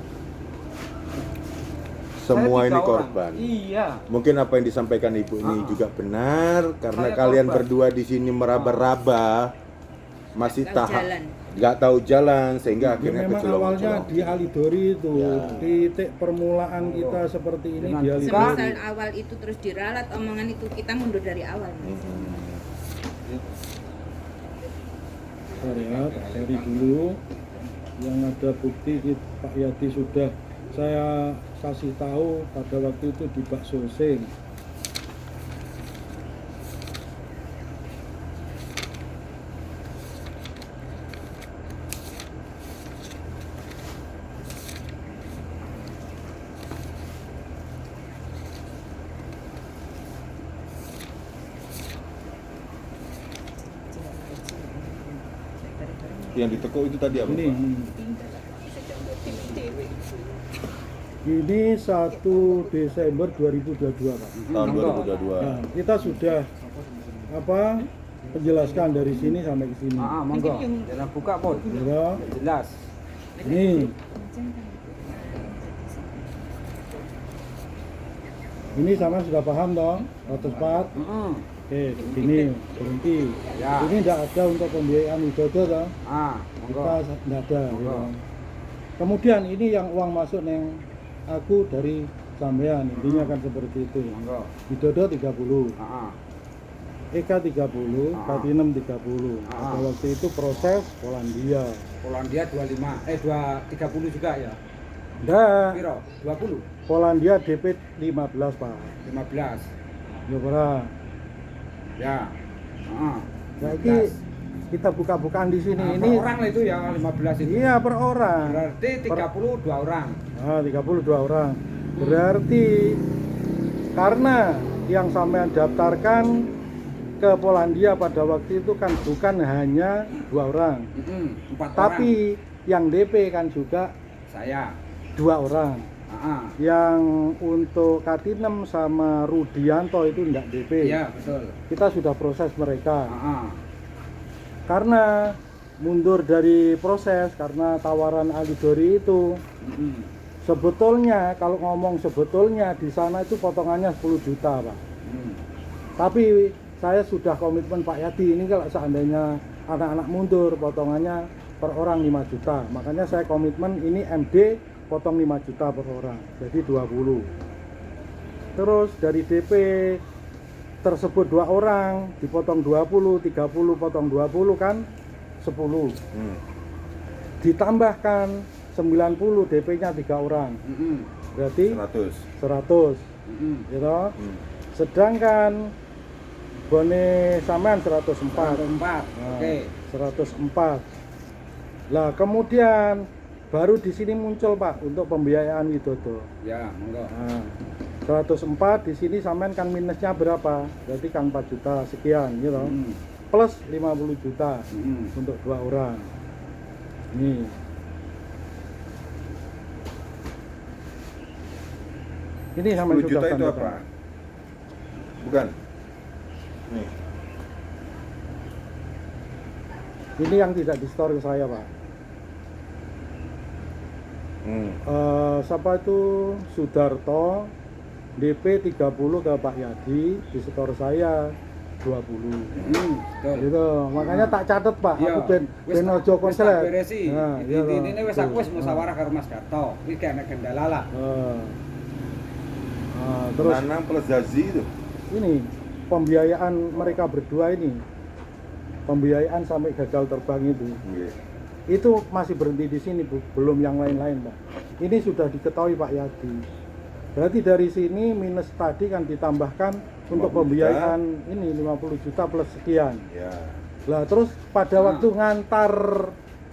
Semua Saya ini 3 orang. korban. Iya. Mungkin apa yang disampaikan Ibu ini juga benar karena Saya kalian korban. berdua di sini meraba-raba masih Nggak tahu tahap jalan. nggak tahu jalan sehingga Ya, akhirnya memang awalnya kecelok-kecelok. di Alidori itu, Ya. titik permulaan kita seperti ini Dengan di buka. Alidori. Semisal awal itu terus diralat omongan itu, kita mundur dari awal. Mas. Kita lihat dari dulu yang ada bukti Pak Yadi sudah saya kasih tahu pada waktu itu di Bak Sosing. Yang ditekuk itu tadi apa? Ini, Pak? ini 1 Desember 2022 Pak. Tahun 2022. Nah, kita sudah menjelaskan dari sini sampai ke sini. Monggo. Jangan buka pun. Ya, Jelas. ini sama sudah paham dong, 104. Oke, begini, berhenti. Ya. Ini tidak ada untuk pembiayaan widodo toh. Monggo. Kita tidak ada. Monggo. Ya. Kemudian ini yang uang masuk neng aku dari sampean, intinya kan seperti itu. Monggo. Widodo 30, Eka 30, Ah. Platinum 30. Ah. Pada waktu itu proses Polandia. Polandia 30 juga ya. Enggak, Piro? 20, Polandia DP 15 Pak. 15. Ya Pak. Ya. Nah, ini kita buka-bukaan di sini. Per Ini orang lah itu ya 15 itu. iya per orang. Berarti 32 orang. 32 orang. Berarti karena yang sampean daftarkan ke Polandia pada waktu itu kan bukan hanya 2 orang, 4 tapi yang DP kan juga orang. Saya. 2 orang. Yang untuk Katinem sama Rudianto itu enggak DP. Iya, betul. Kita sudah proses mereka. Heeh. Karena mundur dari proses karena tawaran Alidori itu sebetulnya kalau ngomong sebetulnya di sana itu potongannya 10 juta Pak. Tapi saya sudah komitmen Pak Yadi ini kalau seandainya anak-anak mundur potongannya per orang 5 juta. Makanya saya komitmen ini MD potong 5 juta per orang. Jadi 20. Terus dari DP tersebut 2 orang dipotong 20, 30 potong 20 kan 10. Ditambahkan 90 DP-nya 3 orang. Berarti 100. Gitu. Sedangkan bone sampean 104. 4. Oke. 104. Lah kemudian baru di sini muncul Pak untuk pembiayaan widodo. Ya, monggo. Nah, 104 di sini sampean kan minusnya berapa? Berarti kan 4 juta sekian gitu. Plus 50 juta untuk 2 orang. Nih. Ini sampai 10 juta sudah itu tanda apa? tangan. Bukan. Nih. Ini yang tidak di store ke saya Pak. Siapa itu Sudarto DP 30 ke Pak Yadi, di store saya 20. Betul. Gitu. Makanya tak catet Pak, Iya. aku ben ojo Wis konslet. tak beresi. Nah, iya toh. Ini wis aku wis musyawarah karo Mas Darto. Iki gak ana kendala lah. Terus Nanang plus Zazi itu. ini pembiayaan mereka berdua ini, pembiayaan sampai gagal terbang itu. Itu masih berhenti di sini Bu, belum yang lain-lain Pak. Ini sudah diketahui Pak Yadi. Berarti dari sini minus tadi kan ditambahkan untuk 50 pembiayaan ini 50 juta plus sekian. Ya. Lah terus pada waktu ngantar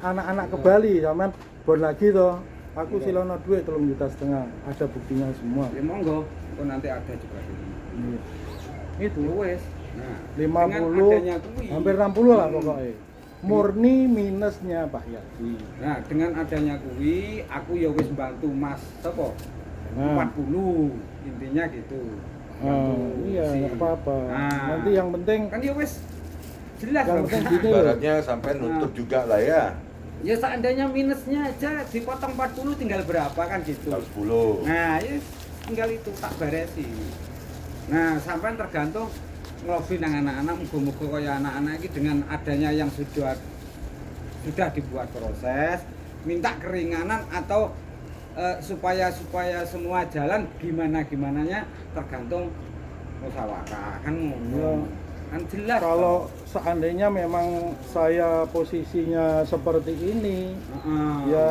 anak-anak ke Bali sampean bon lagi toh. Aku silono duit 3,5 juta. Ada buktinya semua. Ya monggo, kok nanti ada juga di sini. Iya. Itu Ya wis. Nah, 50 dengan adanya kuwi. hampir 60 lah pokoknya. Murni minusnya Pak Yadi. Nah, dengan adanya kuwi aku ya wis bantu Mas sapa? Nah. 40 intinya gitu. Bantu Iya, si apa-apa. Nah. Nanti yang penting Kan ya wis jelas yang dong. penting gini loh. Ibaratnya sampai nutup juga lah ya. Ya seandainya minusnya aja dipotong 40 tinggal berapa kan gitu. Tinggal 10. Nah, ya tinggal itu tak beresi. Nah, sampai tergantung ngelobi nang anak-anak muga-muga kaya anak-anak ini dengan adanya yang sudah dibuat proses, minta keringanan atau supaya semua jalan gimananya tergantung musyawarah kan ngono. Kan jelas. Kalau seandainya memang saya posisinya seperti ini, Heeh. ya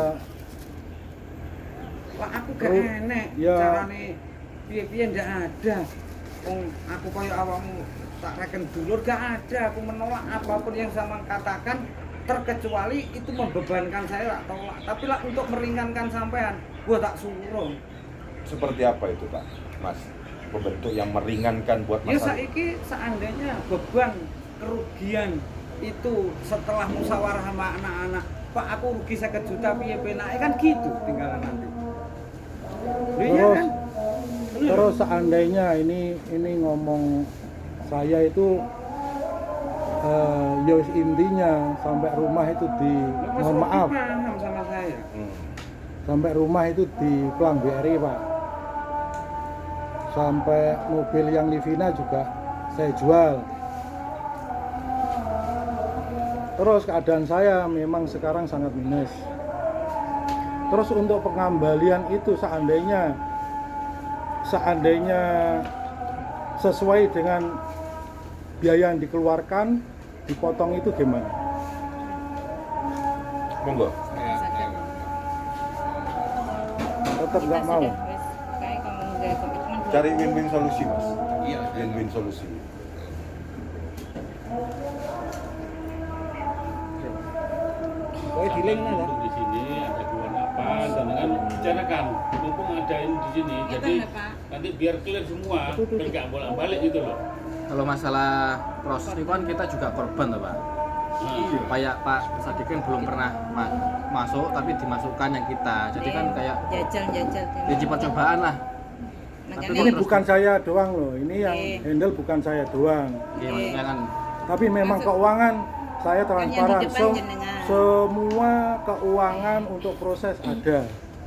Wah, aku gak Terus, enek ya. carane piye-piye ndak ada. Wong aku koyo awakmu tak reken dulur gak ada. Aku menolak apapun yang sama katakan terkecuali itu membebankan saya tak tolak. Tapi lah untuk meringankan sampean, gua tak suruh. Seperti apa itu Pak, Mas? Pembentuk yang meringankan buat Ya masyarakat. saiki seandainya beban kerugian itu setelah musyawarah sama anak-anak, Pak aku rugi 1 juta piye penake kan gitu tinggalan nanti. Loh, iya terus kan? Bener. terus seandainya ini ngomong saya itu ya wis intinya sampai rumah itu di Lu mohon Mas maaf Robi paham sama saya. sampai rumah itu di Pelang BRI Pak, sampai mobil yang Livina juga saya jual. Terus keadaan saya memang sekarang sangat minus. Terus untuk pengembalian itu seandainya sesuai dengan biaya yang dikeluarkan dipotong itu gimana? Monggo. Tetap nggak mau. Cari win-win solusi, Mas. Iya. Win-win solusi. Oh, diling lah. Untuk di sini ada keluhan apa, dengan bicarakan. Mumpung adain di sini, Iya, jadi kan, Pak? nanti biar clear semua, dan nggak bolak-balik gitu loh. Kalau masalah proses itu kan kita juga korban loh Pak. Nah, Kayak Pak Sadikin belum pernah masuk tapi dimasukkan yang kita. Jadi kan kayak jajal uji percobaan lah. makanya Ini bukan saya doang loh, ini yang Oke. handle bukan saya doang. Iya maksudnya kan Tapi memang Maksud- keuangan saya transparan. Yang di depan jenengan. Semua keuangan untuk proses ada.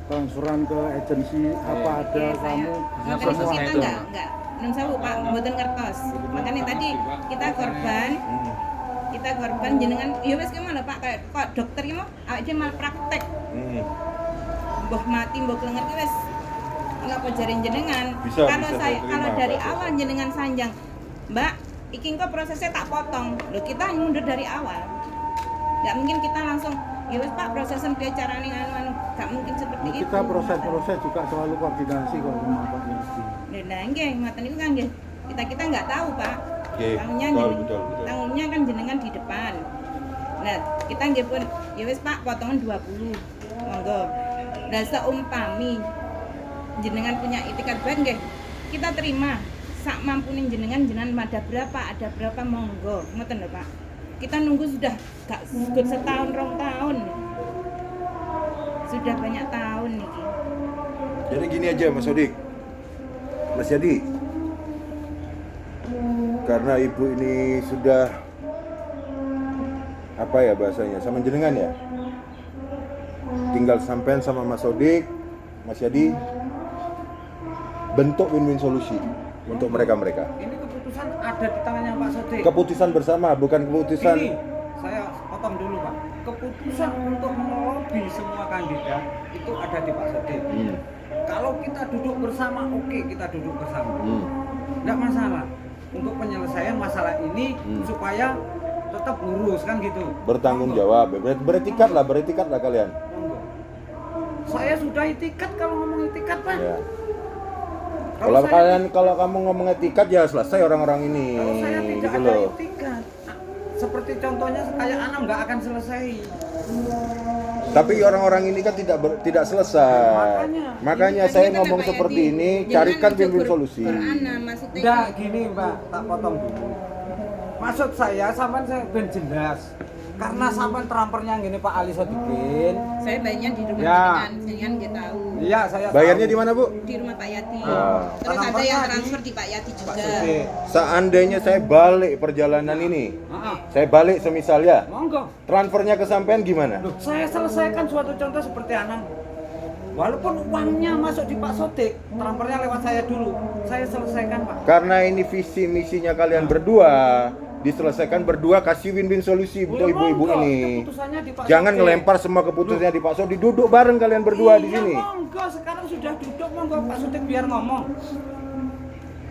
Transferan ke agensi apa ada Iya, kamu makanya proses kita itu. enggak nun sewu Pak, mboten ngertos. Makanya tadi kita korban jenengan ya wis ki ngono Pak, kayak kok dokter ki mau awake dhewe malpraktek. Mbah mati mbah klenger ki wis ngapa jaring jenengan. Bisa Kalau saya kalau terima, dari Pak. awal jenengan sanjang, Mbak, iki kok prosesnya tak potong. Loh kita mundur dari awal. Enggak mungkin kita langsung ya wis Pak prosesnya piye carane anu enggak mungkin seperti itu. kita proses-proses juga selalu koordinasi kok sama Pak Yasti. Nah, nggih, ngoten niku kan nggih. Kita nggak tahu, Pak. Nggih, Tangungnya betul, jeneng- betul. Tangungnya kan jenengan di depan. Nah, kita nggih pun ya wis Pak, potongan 20. Monggo. Nah, seumpami jenengan punya itikat baik nggih, kita terima. Sak mampune jenengan ada berapa monggo. Ngoten lho, Pak. Kita nunggu sudah gak cukup setahun, 2 tahun. Sudah banyak tahun niki. Jadi gini aja Mas Odik, Mas Yadi, karena ibu ini sudah apa ya bahasanya sama jenengan ya, tinggal sampean sama Mas Odik, Mas Yadi, bentuk win-win solusi untuk mereka. Ini keputusan ada di tangannya Pak Sodik. Keputusan bersama, bukan keputusan. Ini saya potong dulu Pak. Keputusan untuk melobi semua kandidat itu ada di Pak Sodik. Kalau kita duduk bersama, oke kita duduk bersama. Nggak masalah. Untuk penyelesaian masalah ini supaya tetap lurus kan gitu. Bertanggung Monggo. jawab, beretikat lah kalian. Monggo. Saya sudah itikat kalau ngomong itikat Pak. Ya. Kalau Kalau kamu ngomong etikat ya selesai orang-orang ini, Kalau saya tidak gitu ada loh. itikat, seperti contohnya kayak anak nggak akan selesai. Tapi orang-orang ini kan tidak selesai. Makanya saya Kan ngomong Pak seperti Yadi, ini, jenengan carikan ojo win-win solusi. berana, maksudnya Enggak gini Mbak, tak potong dulu. Maksud saya sampai saya ben jelas. karena sampean transfernya ngene Pak Ali Sodikin. Saya bayarnya di rumah Ya. jenengan nggih tahu. Iya, saya Bayarnya tahu. di mana, Bu? Di rumah Pak Yati. Ah. Terus ada Transfernya yang di transfer di Pak Yati Pak juga. Sudi. Seandainya saya balik perjalanan ini, Heeh. saya balik semisal ya, Monggo. transfernya ke sampean gimana? Loh, saya selesaikan suatu contoh seperti anak. Walaupun uangnya masuk di Pak Sodik, transfernya lewat saya dulu. Saya selesaikan, Pak. Karena ini visi misinya kalian berdua, diselesaikan berdua, kasih win-win solusi untuk Ya, ibu-ibu monggo, ini. keputusannya di Pak Jangan Sodik. ngelempar semua keputusannya di Pak Sodik, duduk bareng kalian berdua di Iya, sini. Monggo, sekarang sudah duduk, monggo Pak Sodik biar ngomong.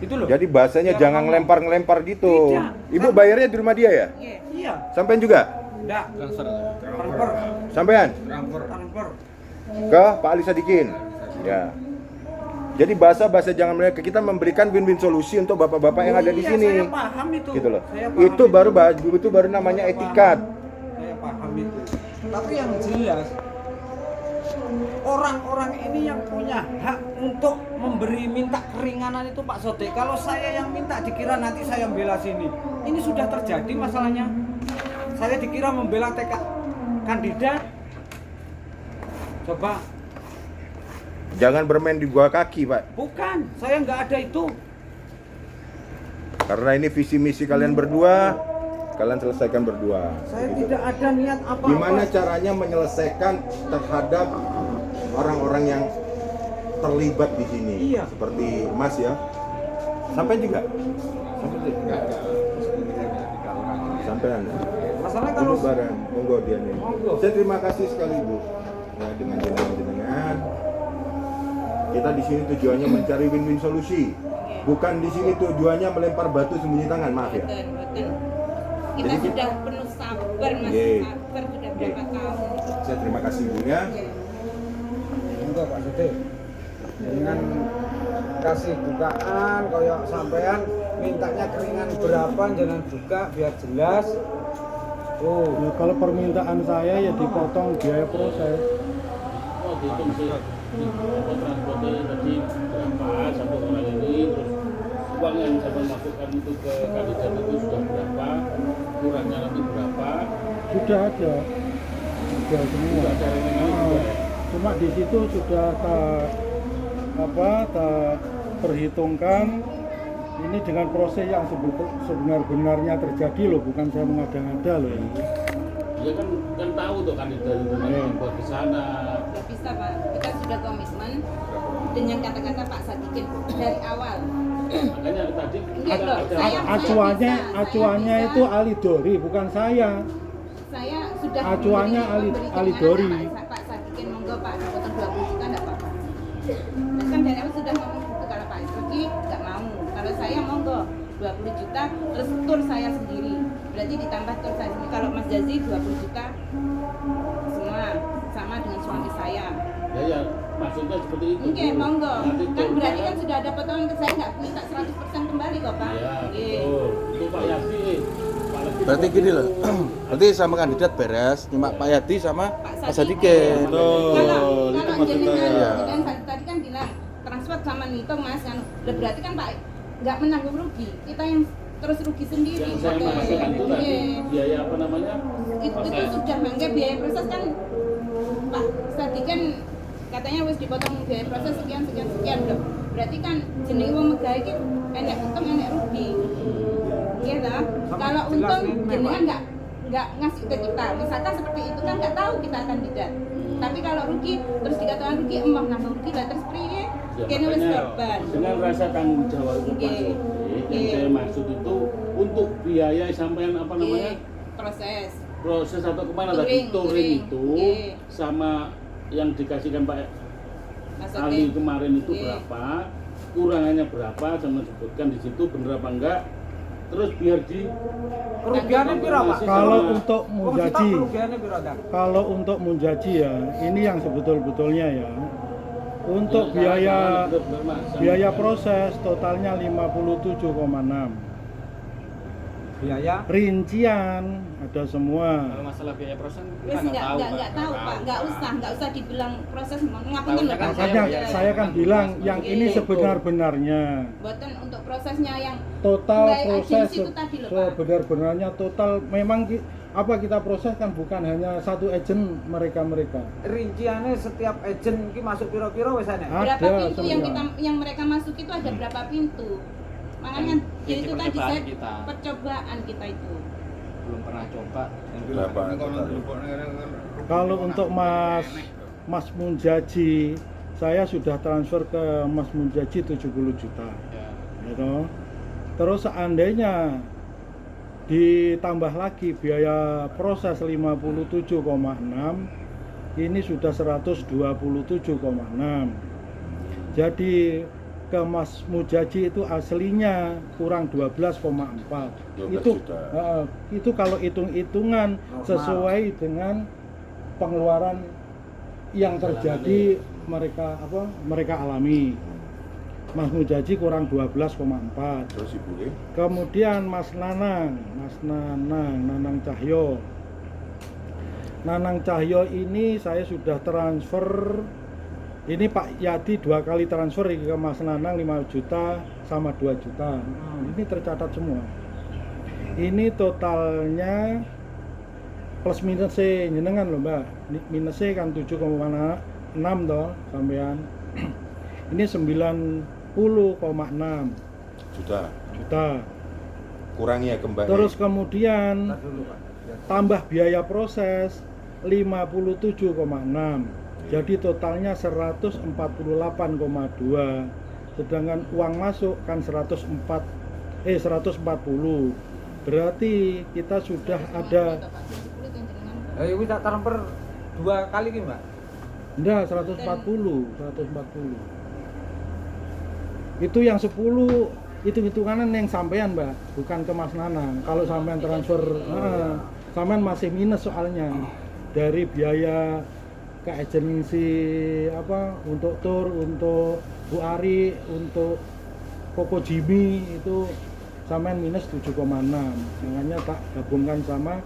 Itu loh. Jadi bahasanya Biar jangan ngomong. ngelempar-ngelempar gitu. Tidak, Ibu kan- bayarnya di rumah dia ya? Iya. Iya, Sampean juga? enggak. Transfer. Transfer. Sampean? Transfer. Ke Pak Ali Sadikin? Ya. Jadi bahasa jangan mereka, kita memberikan win-win solusi untuk bapak-bapak yang ada di Iya, sini. Saya paham itu. Gitu loh. Saya paham Itu baru namanya Saya etikat. paham. Saya paham itu. Tapi yang jelas orang-orang ini yang punya hak untuk minta keringanan itu Pak Sodik. Kalau saya yang minta dikira nanti saya membela sini. Ini sudah terjadi masalahnya. Saya dikira membela kandidat. Coba, Jangan bermain di bawah kaki, Pak. bukan, saya nggak ada itu. Karena ini visi misi kalian berdua, kalian selesaikan berdua. Saya tidak ada niat apa-apa. Gimana caranya menyelesaikan terhadap orang-orang yang terlibat di sini? Iya. Seperti Mas ya. Sampai juga. Sampai Anda. Masalah kalau Duduk bareng, monggo dia nih. Monggo. Saya terima kasih sekali Bu. Ya, dengan jenengan. Kita di sini tujuannya mencari win-win solusi. Bukan di sini tujuannya melempar batu sembunyi tangan, maaf ya. Betul, betul. Kita Jadi sudah penuh sabar, Mas. Ye. Sabar sudah berapa tahun. Saya terima kasih Bu ya. Iya. enggak Pak Sodik. Dengan kasih bukaan koyok sampean mintanya keringan berapa jangan buka biar jelas. Oh, Ya, kalau permintaan saya ya dipotong biaya proses. Oh, dihitung sih. Transportnya tadi berapa sampai orang ini, terus uang yang saya masukkan itu ke kandidat itu sudah berapa, kurangnya nanti berapa, Sudah ada semua. juga ada rekeningnya juga ya. Cuma di situ sudah tak perhitungkan ini dengan proses yang sebenar-benarnya terjadi loh, bukan saya mengada-ngada loh ini. Dia kan tahu tuh kandidat itu kan buat ke sana. Nggak bisa Pak, kita sudah komitmen dengan kata-kata Pak Sadikin dari awal. Makanya tadi Iya, loh, saya- Acuannya bisa. itu Ali Dori, bukan saya. Saya sudah Acuannya memberi Ali kemana Dori. Pak Sadikin monggo Pak, potong 20 juta enggak apa-apa. Terus kan dari awal sudah ngomong gitu, kalau Pak Sadikin nggak mau. Kalau saya monggo 20 juta terus tur saya sendiri. Berarti ditambah tur saya sendiri. Kalau Mas Jazi 20 juta semua sama dengan suami saya. ya maksudnya seperti itu. Oke, monggo. Nanti Kan berarti turunnya kan sudah ada potongan ke saya nggak minta 100% kembali kok Pak. ya, Oke. betul. Itu Pak Yati. Pak Yati. Berarti gini loh, berarti sama kandidat beres, cuma Pak Yati sama Pak Sadikin. Kalau maksud jenengan saya. tadi kan bilang transfer sama ngitung Mas kan. Berarti kan Pak nggak menanggung rugi. Kita yang terus rugi sendiri. Yang saya masukkan itu tadi Iya. biaya apa namanya? Itu sudah bangga biaya proses kan Pak Sadikin katanya wis dipotong biaya proses sekian loh. Berarti kan jenenge wong megawe iki enek untung enek rugi. Iya toh? Kalau jelas untung nih, jenengan nggak ngasih ke kita. Misalkan seperti itu kan nggak tahu kita akan tidak. Tapi kalau rugi terus dikatakan rugi nambah rugi lah terus priye? Ya, Kene wis makanya korban. dengan rasa tanggung jawab itu Pak Oke. Sodik, yang Oke. saya maksud itu untuk biaya sampean apa namanya Proses. proses atau kemana tadi Touring, touring itu Oke. sama yang dikasihkan Pak Mas Ali Oke. kemarin itu Oke. berapa, kurangannya berapa, sama sebutkan di situ bener apa enggak, terus biar di kerugiannya pira Pak? Kalau untuk Wong kita Munjaji, kerugiannya pira Dak? kalau untuk Munjaji ya, ini yang sebetul-betulnya ya. Untuk biaya proses totalnya 57,6. Biaya Rincian ada semua. Kalau masalah biaya proses Wes kita nggak tahu. nggak tahu Pak, nggak usah dibilang proses ngapunten Tahunya lho kan Pak. Makanya Iya. saya kan bilang yang Oke. ini sebenar-benarnya. Buatan untuk prosesnya yang Total mulai proses agensi itu tadi loh, Pak. sebenar-benarnya total memang apa kita proses kan bukan hanya satu agent mereka. Rinciannya setiap agent ki masuk piro-piro wis ana. Berapa Ada pintu yang semua. yang mereka masuk itu ada berapa pintu? Makanya Yang itu tadi percobaan saya kita. percobaan kita itu. Belum pernah coba. Berapa Kalau total? Kalau untuk Mas Munjaji, saya sudah transfer ke Mas Munjaji 70 juta. Ya. Gitu. Terus seandainya ditambah lagi biaya proses 57,6, ini sudah 127,6. Jadi ke Mas Mujaji itu aslinya kurang 12,4. 12 Itu juta. itu kalau hitung-hitungan Normal. sesuai dengan pengeluaran yang terjadi mereka alami. Mas Mujaji kurang 12,4. Terus Ibu Kemudian Mas Nanang Cahyo. Nanang Cahyo ini saya sudah transfer. Ini Pak Yadi 2 kali transfer ke Mas Nanang 5 juta sama 2 juta. Ini tercatat semua. Ini totalnya plus minus nyenengan loh Mbak. Minusnya kan 7,6 toh sampean. Ini 90,6 juta. Kurangnya kembali. Terus kemudian Ntar dulu, Pak. Ya. tambah biaya proses 57,6. Jadi totalnya 148,2. Sedangkan uang masuk kan 140. Berarti kita sudah ada Wis tak transfer 2 kali ki, Mbak. enggak 140. Itu yang 10 hitung-hitungan yang sampean Mbak, bukan ke Mas Nanang. Kalau sampean transfer, sampean masih minus soalnya dari biaya ke agensi untuk tour, untuk Bu Ari, untuk Koko Jimmy itu sampean minus 7,6. Makanya tak gabungkan sama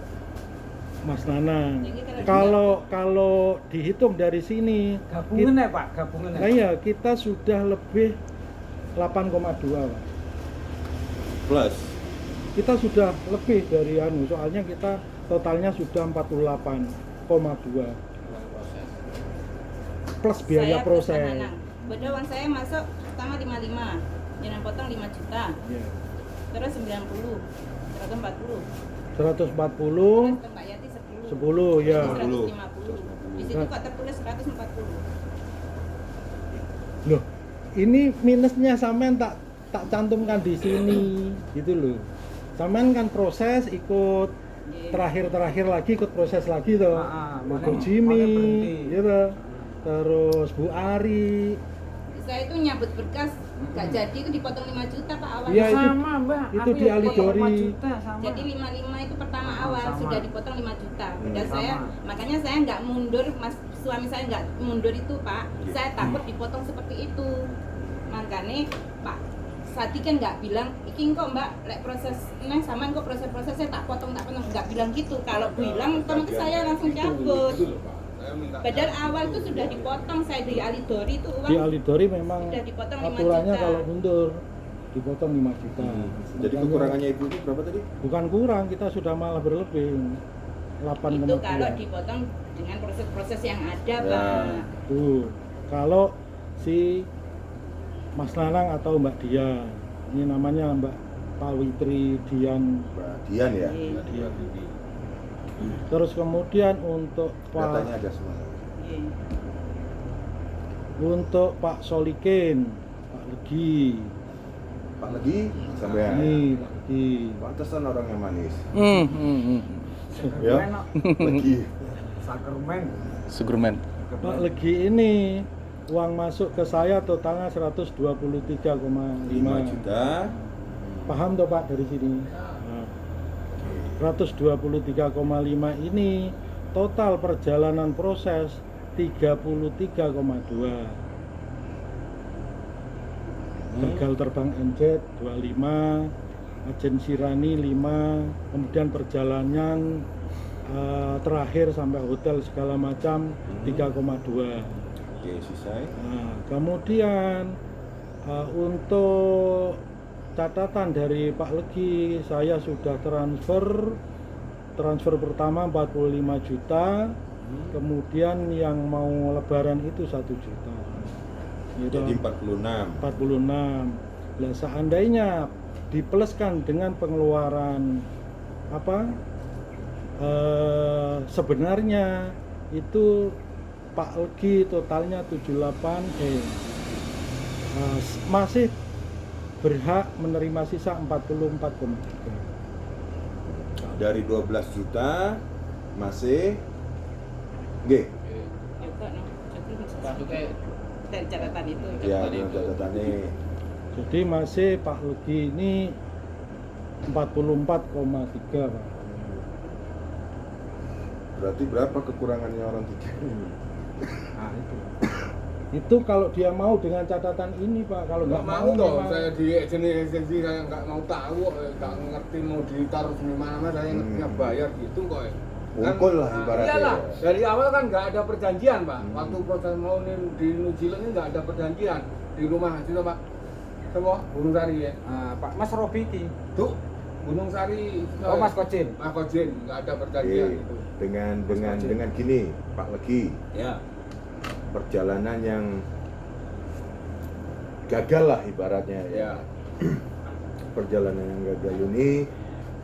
Mas Nanang. Kalau dihitung dari sini, Gabungan ya, Pak, gabungan ya. nah iya, kita sudah lebih 8,2 Pak. Plus Kita sudah lebih dari soalnya kita totalnya sudah 48,2 plus biaya Saya proses. Nanang. Padahal uang saya masuk pertama 55, jangan potong 5 juta. Ya. Terus 90, 140. 140, Terus Mbak Yati 10. 10 ya. 150. Di situ kok tertulis 140. Loh, ini minusnya sampean tak cantumkan di sini gitu loh. Sampean kan proses ikut terakhir lagi ikut proses lagi toh. Koko makanya Jimmy berhenti. gitu. Terus Bu Ari. Saya itu nyabut berkas nggak jadi itu dipotong 5 juta Pak awalnya. Iya, itu- Sama, Mbak. itu Aku di ya Alidori. 5 juta sama. Jadi 55 itu pertama awal Sama. sudah dipotong 5 juta. Padahal Sama. saya makanya saya nggak mundur, Mas suami saya nggak mundur itu Pak. Saya takut dipotong seperti itu. Makanya Pak Sati kan nggak bilang, iki kok Mbak lek proses samaan kok proses saya tak potong nggak bilang gitu. Kalau bilang otomatis saya langsung cabut. Padahal awal itu sudah dipotong saya di Alidori itu uang Di Alidori memang sudah dipotong 5 aturannya juta. kalau mundur dipotong 5 juta. jadi Makanya kekurangannya Ibu itu berapa tadi? bukan kurang, kita sudah malah berlebih 8,2. Itu kalau dipotong dengan proses-proses yang ada Ya. Pak. Tuh, kalau si Mas Nanang atau Mbak Dian, ini namanya Mbak Pawitri Dian. Mbak Dian ya. Iya. Mbak Dian. Terus kemudian untuk Datanya Pak ada semua. Iya. untuk Pak Solikin, Pak Legi, Pak lagi sampean. ini Pak Legi. Pantesan orangnya manis. Hmm. Ya. Enak. Lagi. Sakermen. Sugerman. Pak Legi ini uang masuk ke saya totalnya 123,5 5 juta. Paham toh Pak dari sini? Nah, 123,5 ini total perjalanan proses 33,2. Gagal terbang NZ 25, agensi Rani 5, kemudian perjalanan terakhir sampai hotel segala macam 3,2. Oke, selesai. Nah, kemudian untuk catatan dari Pak Legi, saya sudah transfer transfer pertama 45 juta, kemudian yang mau lebaran itu 1 juta. Gitu. Jadi 46. 46. Nah, seandainya dipluskan dengan pengeluaran apa? Sebenarnya itu Pak Legi totalnya 78 masih berhak menerima sisa 44,3. Dari 12 juta masih nggih. Ya, Pak, no. Jadi Maksudnya dari catatan itu. Ya, dengan catatannya Jadi masih Pak Legi ini 44,3 Pak. berarti berapa kekurangannya orang tiga ini? Nah itu kalau dia mau dengan catatan ini Pak, kalau Nggak nggak mau toh, memang- saya di agensi saya nggak mau tahu, nggak ngerti mau ditaruh di mana, saya ngertinya bayar gitu kok. Ungkul lah ibaratnya. Iyalah, dari awal kan nggak ada perjanjian Pak. Waktu proses mau di New Zealand ini nggak ada perjanjian di rumah situ Pak. Semua Gunung Sari ya. Pak Mas Robi ki. Tuh Gunung Sari. Oh Mas Kocin. Mas Kojin nggak ada perjanjian Oke, itu. dengan gini Pak Legi, Ya. perjalanan yang gagal lah ibaratnya Ya. Perjalanan yang gagal ini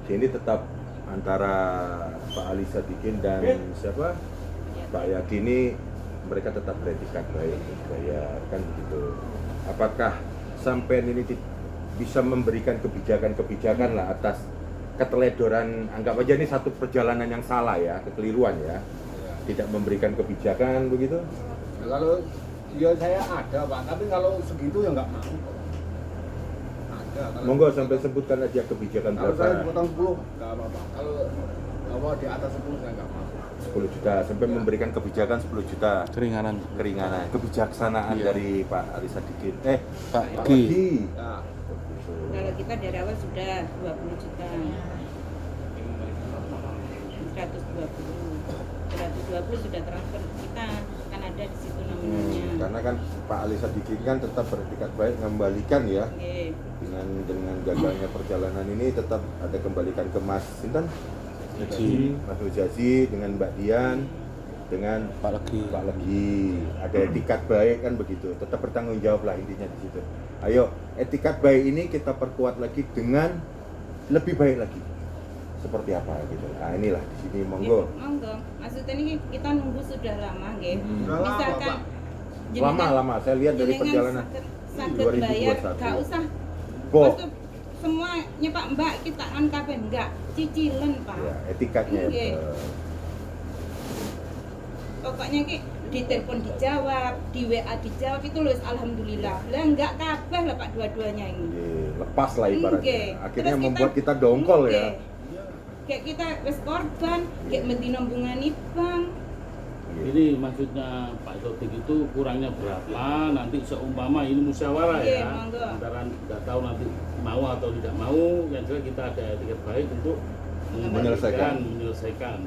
sini tetap antara Pak Ali Sadikin dan siapa Pak Yadi ini, mereka tetap beretikat baik bayar kan begitu. Apakah sampai ini bisa memberikan kebijakan-kebijakan lah atas keteledoran, anggap aja ini satu perjalanan yang salah ya, kekeliruan ya, tidak memberikan kebijakan begitu? Nah, kalau ya saya ada Pak, tapi kalau segitu ya nggak mau kok. Ada. Kalau Monggo sampai sebutkan aja kebijakan kalau saya berapa? potong 10 nggak apa-apa. Kalau apa di atas 10 saya nggak mau. 10 juta sampai memberikan kebijakan 10 juta Keringanan. keringanan, kebijaksanaan Iya. dari Pak Ali Sadikin. Pak Pak Legi. Legi. Nah, Kalau kita dari awal sudah 20 juta. 120 sudah transfer kita, kan ada di situ nominalnya. Karena kan Pak Ali Sadikin kan tetap beretikat baik mengembalikan ya, Oke. dengan gagalnya perjalanan ini tetap ada kembalikan ke Mas Sinten, Mas Nujazi dengan Mbak Dian, dengan Pak Legi. Pak Legi, ada etikat baik kan begitu, tetap bertanggung jawab lah intinya di situ. Ayo, etikat baik ini kita perkuat lagi dengan lebih baik lagi. Seperti apa gitu. Nah, inilah di sini monggo. Monggo. Maksudnya ini kita nunggu sudah lama, nggih. Sudah lama, Misalkan Pak. Lama, saya lihat dari perjalanan sakit bayar, 2021. gak usah. Bo. Maksud semuanya Pak Mbak kita kan kabeh enggak cicilan Pak. Ya, etikatnya. Nggih. Pokoknya ki ditelepon dijawab, di WA dijawab itu loh alhamdulillah. Lah enggak kabeh lah Pak dua-duanya ini. Lepas lah ibaratnya. Nggih. Akhirnya Terus membuat kita dongkol ya. Nggih. Kayak kita wis korban, kayak mesti nombungani bang. Ini maksudnya Pak Sodik itu kurangnya berapa, nanti seumpama ini musyawarah Iya, ya, monggo. antara nggak tahu nanti mau atau tidak mau, yang jelas kita ada etiket baik untuk menyelesaikan.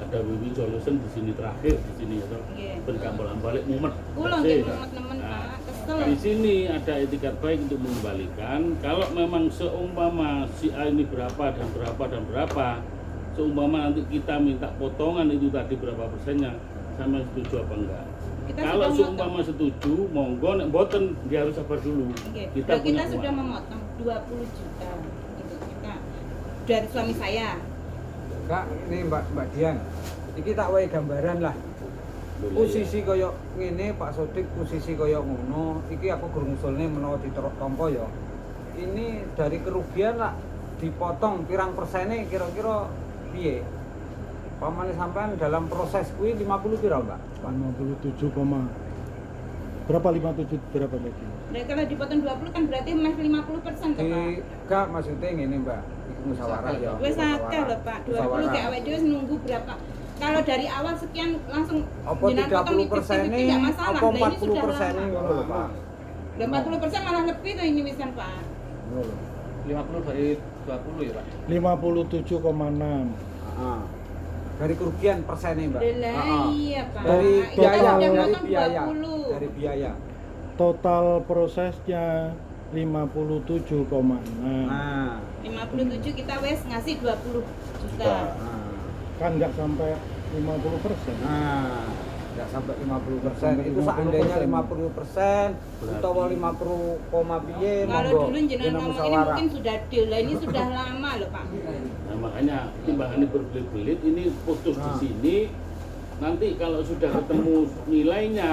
Ada win-win solution di sini terakhir di sini atau Iya. berikan bolak-balik mumet. Kula nggih nemen-nemen Pak, kesel. Di sini ada etiket baik untuk mengembalikan. Kalau memang seumpama si A ini berapa dan berapa dan berapa, seumpama nanti kita minta potongan itu tadi berapa persennya, sama setuju apa enggak? Kita Kalau sudah seumpama setuju, monggo nek mboten dia harus sabar dulu. Oke. Kita Kita, punya sudah uang. memotong 20 juta itu kita dari suami saya. Kak, ini Mbak Dian. Iki tak wae gambaran lah. Posisi kaya ngene Pak Sodik, posisi kaya ngono. Iki aku gur ngusulne menawa diterok tampa ya. Ini dari kerugian lah dipotong pirang persene kira-kira piye? Pamane sampean dalam proses kuwi 50 pira, Mbak? 57, berapa 57 berapa lagi? Nah, kalau dipotong 20 kan berarti masih 50% toh, Pak. Gak maksudnya ngene, Mbak. Iki musyawarah ya. Wes akeh lho Pak, 20 kayak awake dhewe nunggu berapa? Kalau dari awal sekian langsung Apa jenengan potong 30% tipis-tipis tidak masalah. apa Lah ini sudah 40% lama. ngono lho, Pak. Lah 40% malah lebih tuh ini wisan Pak. Ngono lho. 50 dari 20 ya Pak? 57,6. Heeh. Dari kerugian persennya, Mbak. Lah Heeh. iya Pak. Dari Kita biaya, sudah dari potong biaya. 20. Dari biaya. Total prosesnya 57,6. Nah, 57 kita wes ngasih 20 juta. nah. kan nggak sampai 50%. Nah, nggak sampai 50%. Sampai Itu seandainya 50%. 50% utawa 50, piye Kalau monggo. dulu jenengan Dina ngomong ini musyawarah. mungkin sudah deal, lah ini sudah lama loh Pak. Nah, makanya timbangannya berbelit-belit, ini putus di Nah. sini. Nanti kalau sudah ketemu nilainya,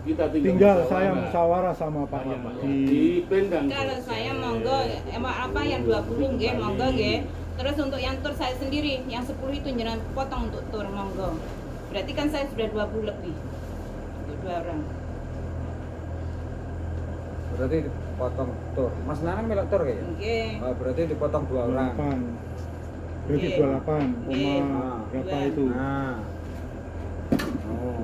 kita Tinggal saya musyawarah sama Pak Sama Pak Yadi. Yadi, ben Kang. Kalau saya monggo, apa yang 20 nggih, monggo nggih. Terus untuk yang tur saya sendiri, yang 10 itu jenengan potong untuk tur monggo. Berarti kan saya sudah 20 lebih untuk 2 orang. Berarti dipotong tur. Mas Nanang melok tur ya? Nggih. Oh, berarti dipotong 2 orang. 28. Berarti Oke. 28, Oke. berapa Dua. itu? Nah. Oh.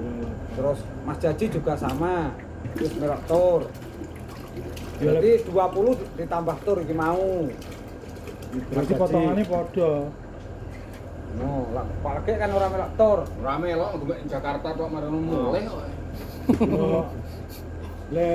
Terus Mas Jaji juga sama. Terus melok tur. Berarti 20 ditambah tur iki mau. Berarti potongannya podo. No, lah pakai kan orang melok tur. Rame lo gue Jakarta tok marang mulai kok. Kalau le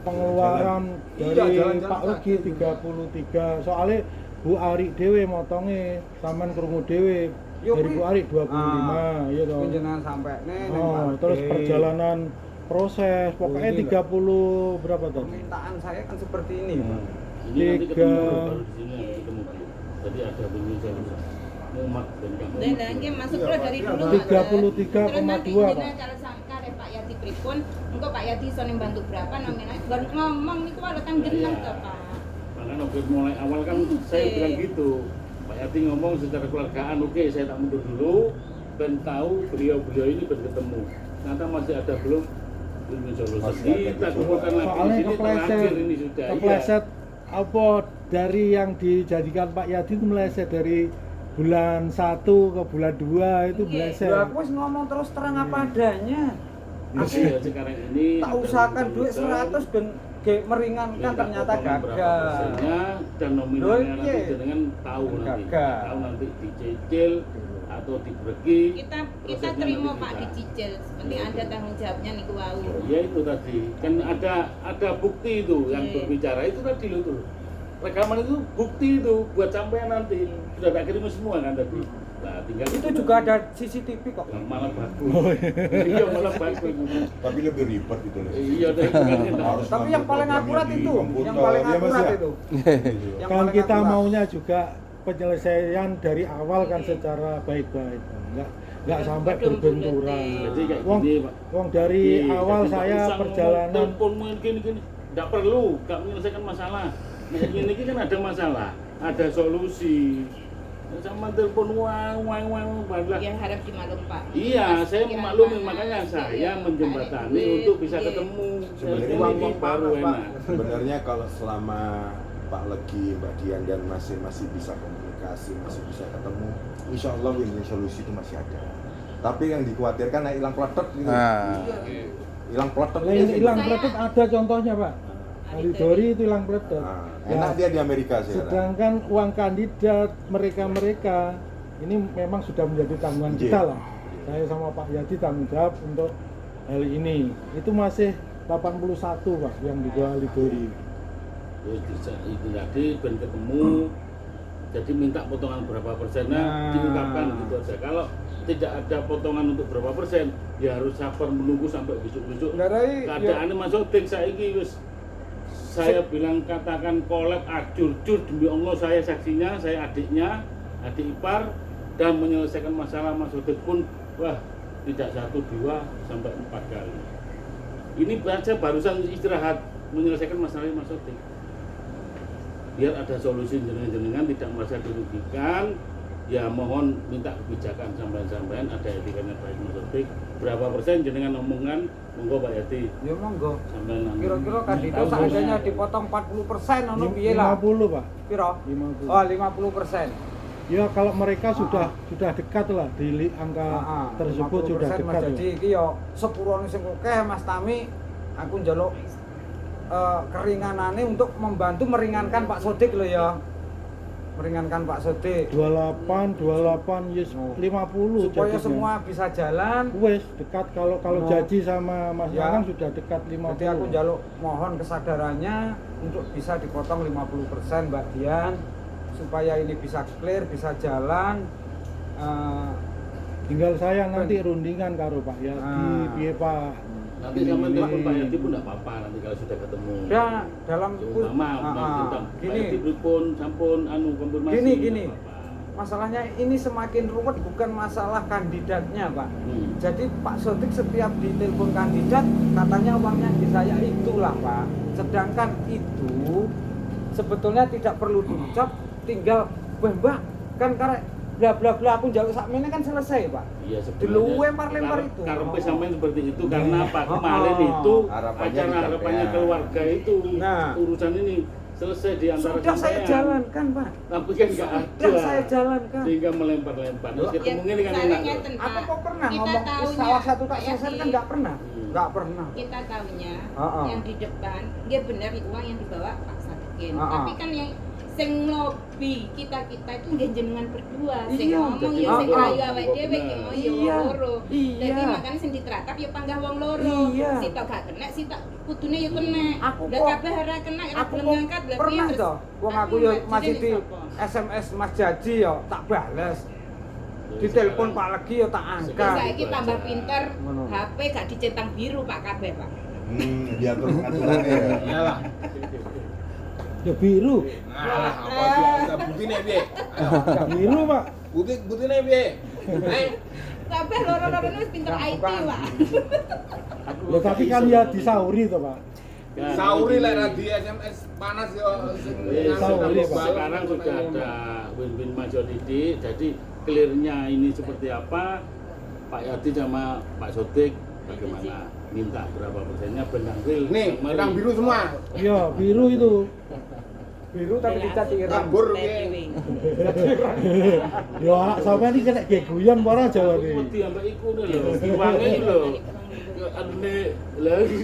pengeluaran Iya, dari jalan-jalan Pak Ugi kaki. 33, soalnya Bu Ari dewe motonge, sampean krungu dewe Yo, dari kuwi- Bu Ari 25, iya toh. Kunjungan sampai nih Oh, terus perjalanan proses pokoknya Oh, ini 30 berapa tadi? permintaan saya kan seperti ini, Pak. Ini nanti Tiga. ketemu baru di sini nanti ketemu dulu. Jadi ada penyusul Muhammad dan Kang Dan lagi masuk Iya, lo Pak. dari Iya, dulu. Pak. 33,2, Terus nanti kalau sangka deh Pak Yadi pripun, engko Pak Yadi iso bantu berapa namanya? Gon ngomong niku wae kan geneng to, Pak. Makanya waktu mulai awal kan saya bilang gitu. Pak Yati ngomong secara keluargaan, oke saya tak mundur dulu, ben tahu beliau-beliau ini ben ketemu. Ternyata masih ada belum solusi. Masih ada Kita kecoa. kumpulkan lagi di Soalnya sini terakhir ini sudah. kepleset apa dari yang dijadikan Pak Yadi itu meleset dari bulan 1 ke bulan 2 itu Oke. meleset. Lah aku wis ngomong terus terang apa adanya. Iya, sekarang ini Tak ada usahakan duit urusan, 100 ben meringankan minta ternyata potongan berapa gagal. persennya, dan Loh, nominalnya iya. nanti dengan tahu nanti. Gagal. Tahu nanti dicicil atau dibreki. Kita prosesnya terima nanti Pak kita. dicicil, seperti ada tanggung jawabnya niku wau. Ya itu tadi kan ada bukti itu yang Iya. berbicara itu tadi loh tuh rekaman itu bukti itu buat sampean nanti sudah tak kirim semua kan tadi. Nah tinggal Itu juga ada CCTV kok. Nah, malah bagus. Iya malah bagus. Tapi lebih ribet gitu loh. Iya deh kan Harus Tapi ngambil yang paling programnya akurat di itu, komputer. yang paling Iya, Mas, akurat ya? itu. Yang Kan paling kita akurat. maunya juga penyelesaian dari awal kan secara baik-baik. Nggak sampai berbenturan. Jadi kayak Wong, gini Pak. wong dari Iya, awal jadi nggak saya usah ngomong perjalanan teleponmu gini nggak perlu nggak menyelesaikan masalah. Nah, ini kan ada masalah, ada solusi. Sama telepon wang barulah. Ya harap dimaklum Pak. Iya, saya Pikiran memaklumi panas, makanya saya iya, menjembatani duit, untuk bisa iya. ketemu. Sebenarnya Ini uang baru panas, Pak. enak. Sebenarnya kalau selama Pak Legi, Mbak Dian dan masih bisa komunikasi, masih bisa ketemu, insya Allah win-win solusi itu masih ada. Tapi yang dikhawatirkan hilang peletet gitu. Nah, Hilang peletet Lah, yang hilang Saya- peletet ada contohnya Pak. Alidori itu hilang peletet. Nah, Ya, enak dia di Amerika sekarang. sedangkan uang kandidat mereka ini memang sudah menjadi tanggungan Iya. kita lah. Saya sama Pak Yadi tanggung jawab untuk hal ini. Itu masih 81 Pak yang di bawah Alidori. Terus itu tadi ben ketemu. Jadi minta potongan berapa persennya Nah. diungkapkan gitu aja. Kalau tidak ada potongan untuk berapa persen, ya harus sabar menunggu sampai besok-besok. Nggak ada, Keadaannya masuk tik saiki wis saya bilang katakan kolab ajur-jur demi Allah saya saksinya, saya adiknya, adik ipar dan menyelesaikan masalah Mas Odik pun wah tidak 1, 2 sampai 4 kali. Ini baca barusan istirahat menyelesaikan masalah Mas Odik. Biar ada solusi jenengan-jenengan tidak merasa dirugikan. Ya mohon minta kebijakan sampean-sampean ada etikanya baik Mas Odik. Berapa persen jenengan omongan monggo Pak Yati Ya monggo. sampean Kira-kira kandidat tahu seandainya semuanya. dipotong 40% ono piye lah? 50 Pak. Piro? 50. Oh, 50%. Ya kalau mereka sudah dekat lah di angka tersebut sudah 50% Mas dekat. Jadi iki yo sepurone sing akeh Mas Tami aku njaluk keringanane untuk membantu meringankan Pak Sodik lho ya. Meringankan Pak Sodik 28 yes Oh. 50 supaya jadinya. semua bisa jalan. Wes dekat kalau Oh. Jaji sama Mas Ya. Nanang sudah dekat 50. Jadi aku njaluk mohon kesadarannya untuk bisa dipotong 50% Mbak Dian supaya ini bisa clear, bisa jalan. Tinggal saya nanti rundingan karo Pak Yadi, Ah. piye Pak. Nanti sama telepon Pak Yadi pun enggak apa-apa nanti kalau sudah ketemu. Ya dalam Pak Yadi pun sampun konfirmasi. Gini. nggak apa-apa. Masalahnya ini semakin ruwet bukan masalah kandidatnya, Pak. Jadi Pak Sodik setiap ditelepon kandidat katanya uangnya di saya itulah, Pak. Sedangkan itu sebetulnya tidak perlu diucap, tinggal Mbak kan karena bla bla bla aku njaluk sakmene kan selesai, Pak. Iya, Dilempar itu. Karepe sampean seperti itu karena Pak kemarin itu harapannya keluarga itu. Nah. Urusan ini selesai di antara Sudah saya jalankan, Pak. Tapi kan enggak ada. Sudah saya jalankan. Sehingga melempar-lempar. Terus ketemu ini kan soalnya enak. ngeten, Aku Pak. kok pernah Kita ngomong tahunya, salah satu tak Pak selesai Yadi. kan nggak pernah. Nggak pernah. Kita tahunya Heeh. yang di depan dia benar uang yang dibawa Pak Sadikin. Heeh. Tapi kan yang sing lobby kita itu nggih jenengan berdua sing Iya, ngomong ya sing heeh. rayu awake dhewe ki oh ya Iya, wong loro. iya. Dadi makane sing ditratap ya panggah wong loro. Iya. Sitok gak kena, sitok kudune ya kena. Aku Lah kok- kabeh ora kena, ora Aku gelem kok ngangkat lah pernah piye, toh, wong aku yo masih di SMS Mas Jaji yo tak bales. Ditelepon Pak Legi yo tak Terus angkat. saiki tambah pinter, Ngono. HP gak dicentang biru Pak kabeh, Pak. Diatur aturannya ya. Iyalah. Ya biru. Nah, apa buktinya piye? Biru Pak. Buktinya piye? Kabeh loro-loro wis pinter Nah, IT, bukan. Pak. Ya tapi kan ya disauri toh Pak. Kan, Sauri lek ra di SMS panas yo sing Sauri, ngasih Pak. sekarang sudah ada win-win majority. Jadi clearnya ini seperti apa? Pak Yadi sama Pak Sodik bagaimana? Minta berapa persennya benar real. Nih, merang biru semua. Iya, biru itu. Biru tapi dicat ireng. Kabur Dewe. piye? Ya anak sampean iki kena geguyon para Jawa Aku iki. wedi ambek iku lho, diwangi lho. Ya adune lagi.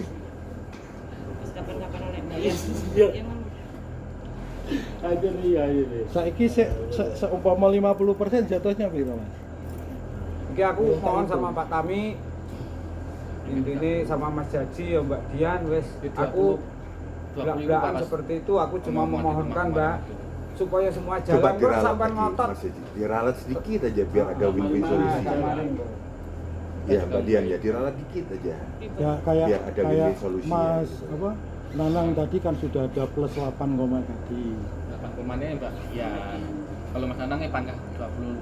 Terus kapan-kapan oleh bayar. Iya. Ya ngono. Aja nih ya ini. Saiki seumpama 50% jatuhnya piro Mas? Oke, aku mohon sama Pak Tami intinya sama Mas Jaji ya Mbak Dian wes aku belak-belakan seperti itu aku cuma memohonkan Mbak supaya semua Coba jalan kok diralat sampai lagi, ngotot. Mas Haji. Diralat sedikit aja biar agak win-win Nah, solusi. kemarin Ya, Mbak Dian ya diralat dikit aja. Ya kayak Biar ada kayak win-win solusinya. Mas apa Nanang tadi kan sudah ada plus 8 koma tadi. 8 komanya Mbak. Ya kalau Mas Nanang ya pangkah 20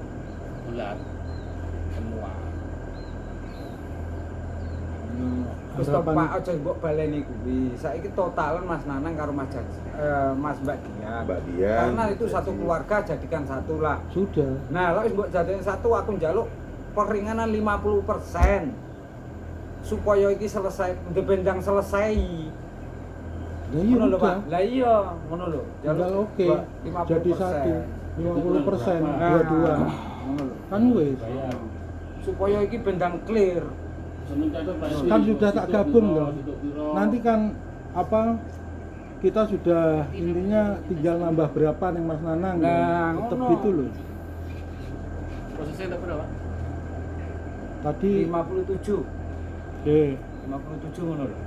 bulan semua. Terus kok Pak aja mbok baleni kuwi. Saiki totalan Mas Nanang karo Mas Jaji, Mas Mbak Dian. Mbak Dian. Karena itu satu Jaji. keluarga jadikan satu lah. Sudah. Nah, kalau mbok jadikan satu aku njaluk peringanan 50%. Supaya iki selesai, ndebendang selesai. Lah iya Ngono lho, Pak. udah. Lah iya, ngono lho. Tinggal oke. 50%. Jadi satu. 50%, Nah, dua-dua. ngono lho. Kan wis. Supaya iki bendang clear. Kan sudah tak gabung loh. Nanti kan apa kita sudah intinya tinggal nambah berapa nih Mas Nanang. Nah, tetep ngono. gitu loh. Prosesnya udah berapa? Tadi 57. oke, 57 ngono lho.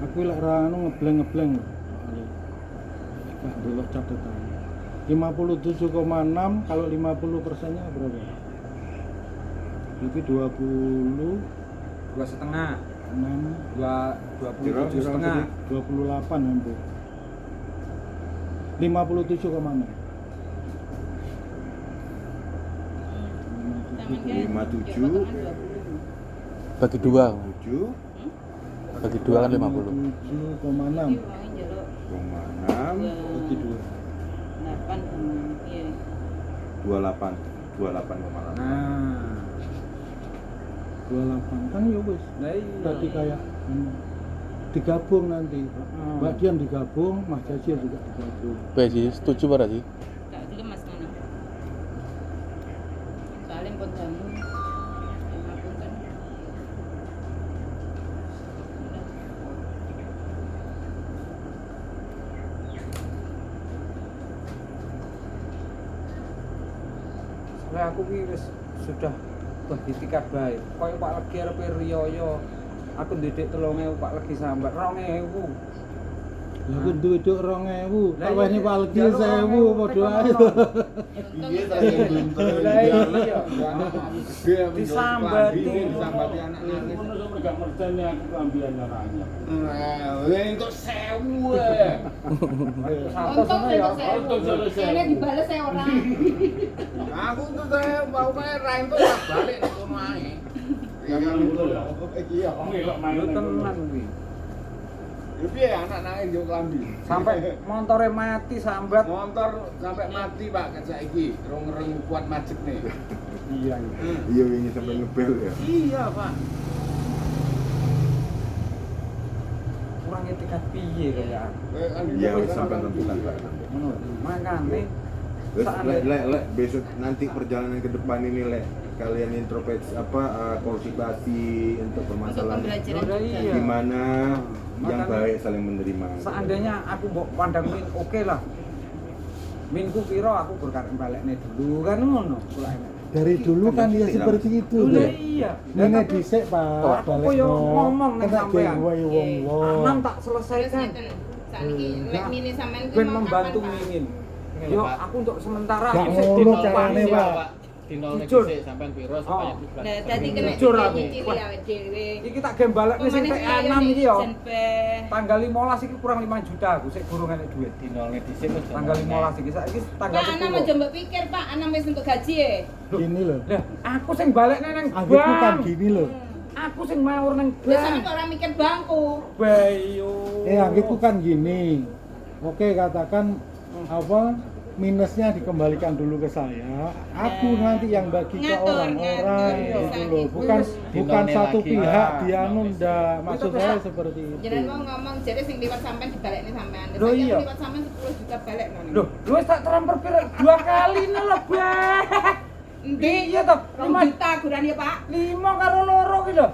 aku lek ra anu ngebleng-ngebleng. Gak delok catatan. 57,6 kalau 50%-nya berapa? Berarti 20 2,5. 6 27 setengah. 28 hampir. 57,6. Taman kan 57. ya potongan 20. Bagi dua. 7, Bagi dua kan 50. 57,6 Iki wong njaluk 6, bagi 2. 8 piye. 28, 28,8. Nah, 28 kan ya wis. nah iya. Tadi kayak digabung nanti. Mbak Dian digabung, Mas Jaji juga digabung. PSI setuju Pak Raji? Gak gelem Mas Nanang. Soalnya pun jamu. Ya pun kan. Lah aku ki wis sudah beritikat baik. Kaya Pak Legi arep riyo. Aku ndidik 3.000 Pak Legi sambat 2.000. Ya ku duit 2.000, tak Lah, wani iya, palgi jalur 1.000 padha ae. Piye ta yang belum Lah iya. gede Disambati. disambati anak nangis. Ngono sampe gak mercene aku kelambian nyaranya. Nah, untuk 1000 ya. Santos ngono ya. Untung selesai. Ini dibales saya orang. Aku tuh saya mau kayak rain tuh tak balik nek kono ae. Ya kan itu ya. Iki ya. Ngelok main. Lu tenan kuwi. Ya piye anak nangis yo klambi. Sampai montore mati sambat. motor sampai mati Pak kan saiki. Rong kuat macet nih. Iya. Iya wingi sampai ngebel ya. Iya, Pak. Kurang etikat piye kaya. Iya wis sampai tentukan Pak. Ngono. Makane Terus seandainya- lek besok nanti perjalanan ke depan ini lek kalian introspeksi konsultasi untuk permasalahan pembelajaran Udah juga. iya. gimana yang Makanya- baik saling menerima. Seandainya aku mbok pandang min oke lah. Minku piro aku berkar balekne dulu kan ngono. Kula enak. Dari dulu kan ya seperti itu. Udah Dek. iya. Nene dhisik Pak, Aku balik yo no. ngomong nang Kena sampean. gawe wong-wong. Aman tak Terus selesaikan. ngeten. Saiki lek mini sampean ki Ben mau membantu kapan, Pak? Mimin. Ini Yo lho, Pak. aku untuk sementara Gak isih ngono dino carane, pagi, Pak. Pak. Dinol nek Jujur. dhisik sampean piro supaya Oh. bulan. Lah dadi kena Jujur aku. cili awake dhewe. Iki tak gembalekne sing Pemane tek sing 6 iki yo. Jenpe. Tanggal 15 iki kurang 5 juta aku sik burung enek duit. Dinol nek dhisik wis Tanggal 15 iki saiki tanggal Pak anak mau 10. jembek pikir Pak, anak wis untuk gaji ya. Gini loh. Lah, aku sing balekne nang Anggitku kan bank. gini loh. Aku sing maur nang Lah sampean bank. kok ora mikir bangku. Bayo. Anggitku kan gini. Oke, katakan apa minusnya dikembalikan dulu ke saya. Aku nanti yang bagi ke Ngatur, orang-orang ngatur. gitu loh. Bisa Bukan gitu. satu Lagi. pihak Ah. dia nunda. Maksud Itu saya bisa. seperti itu. Jangan mau ngomong jadi sing liwat sampean dibalekne sampean. Loh, Saya iya. liwat sampean 10 juta balik nang. Loh, lu wis tak transfer piro? 2 kali lho, Bang. Endi? Iya toh, 2 juta guran ya, Pak. 5 karo loro ki lho.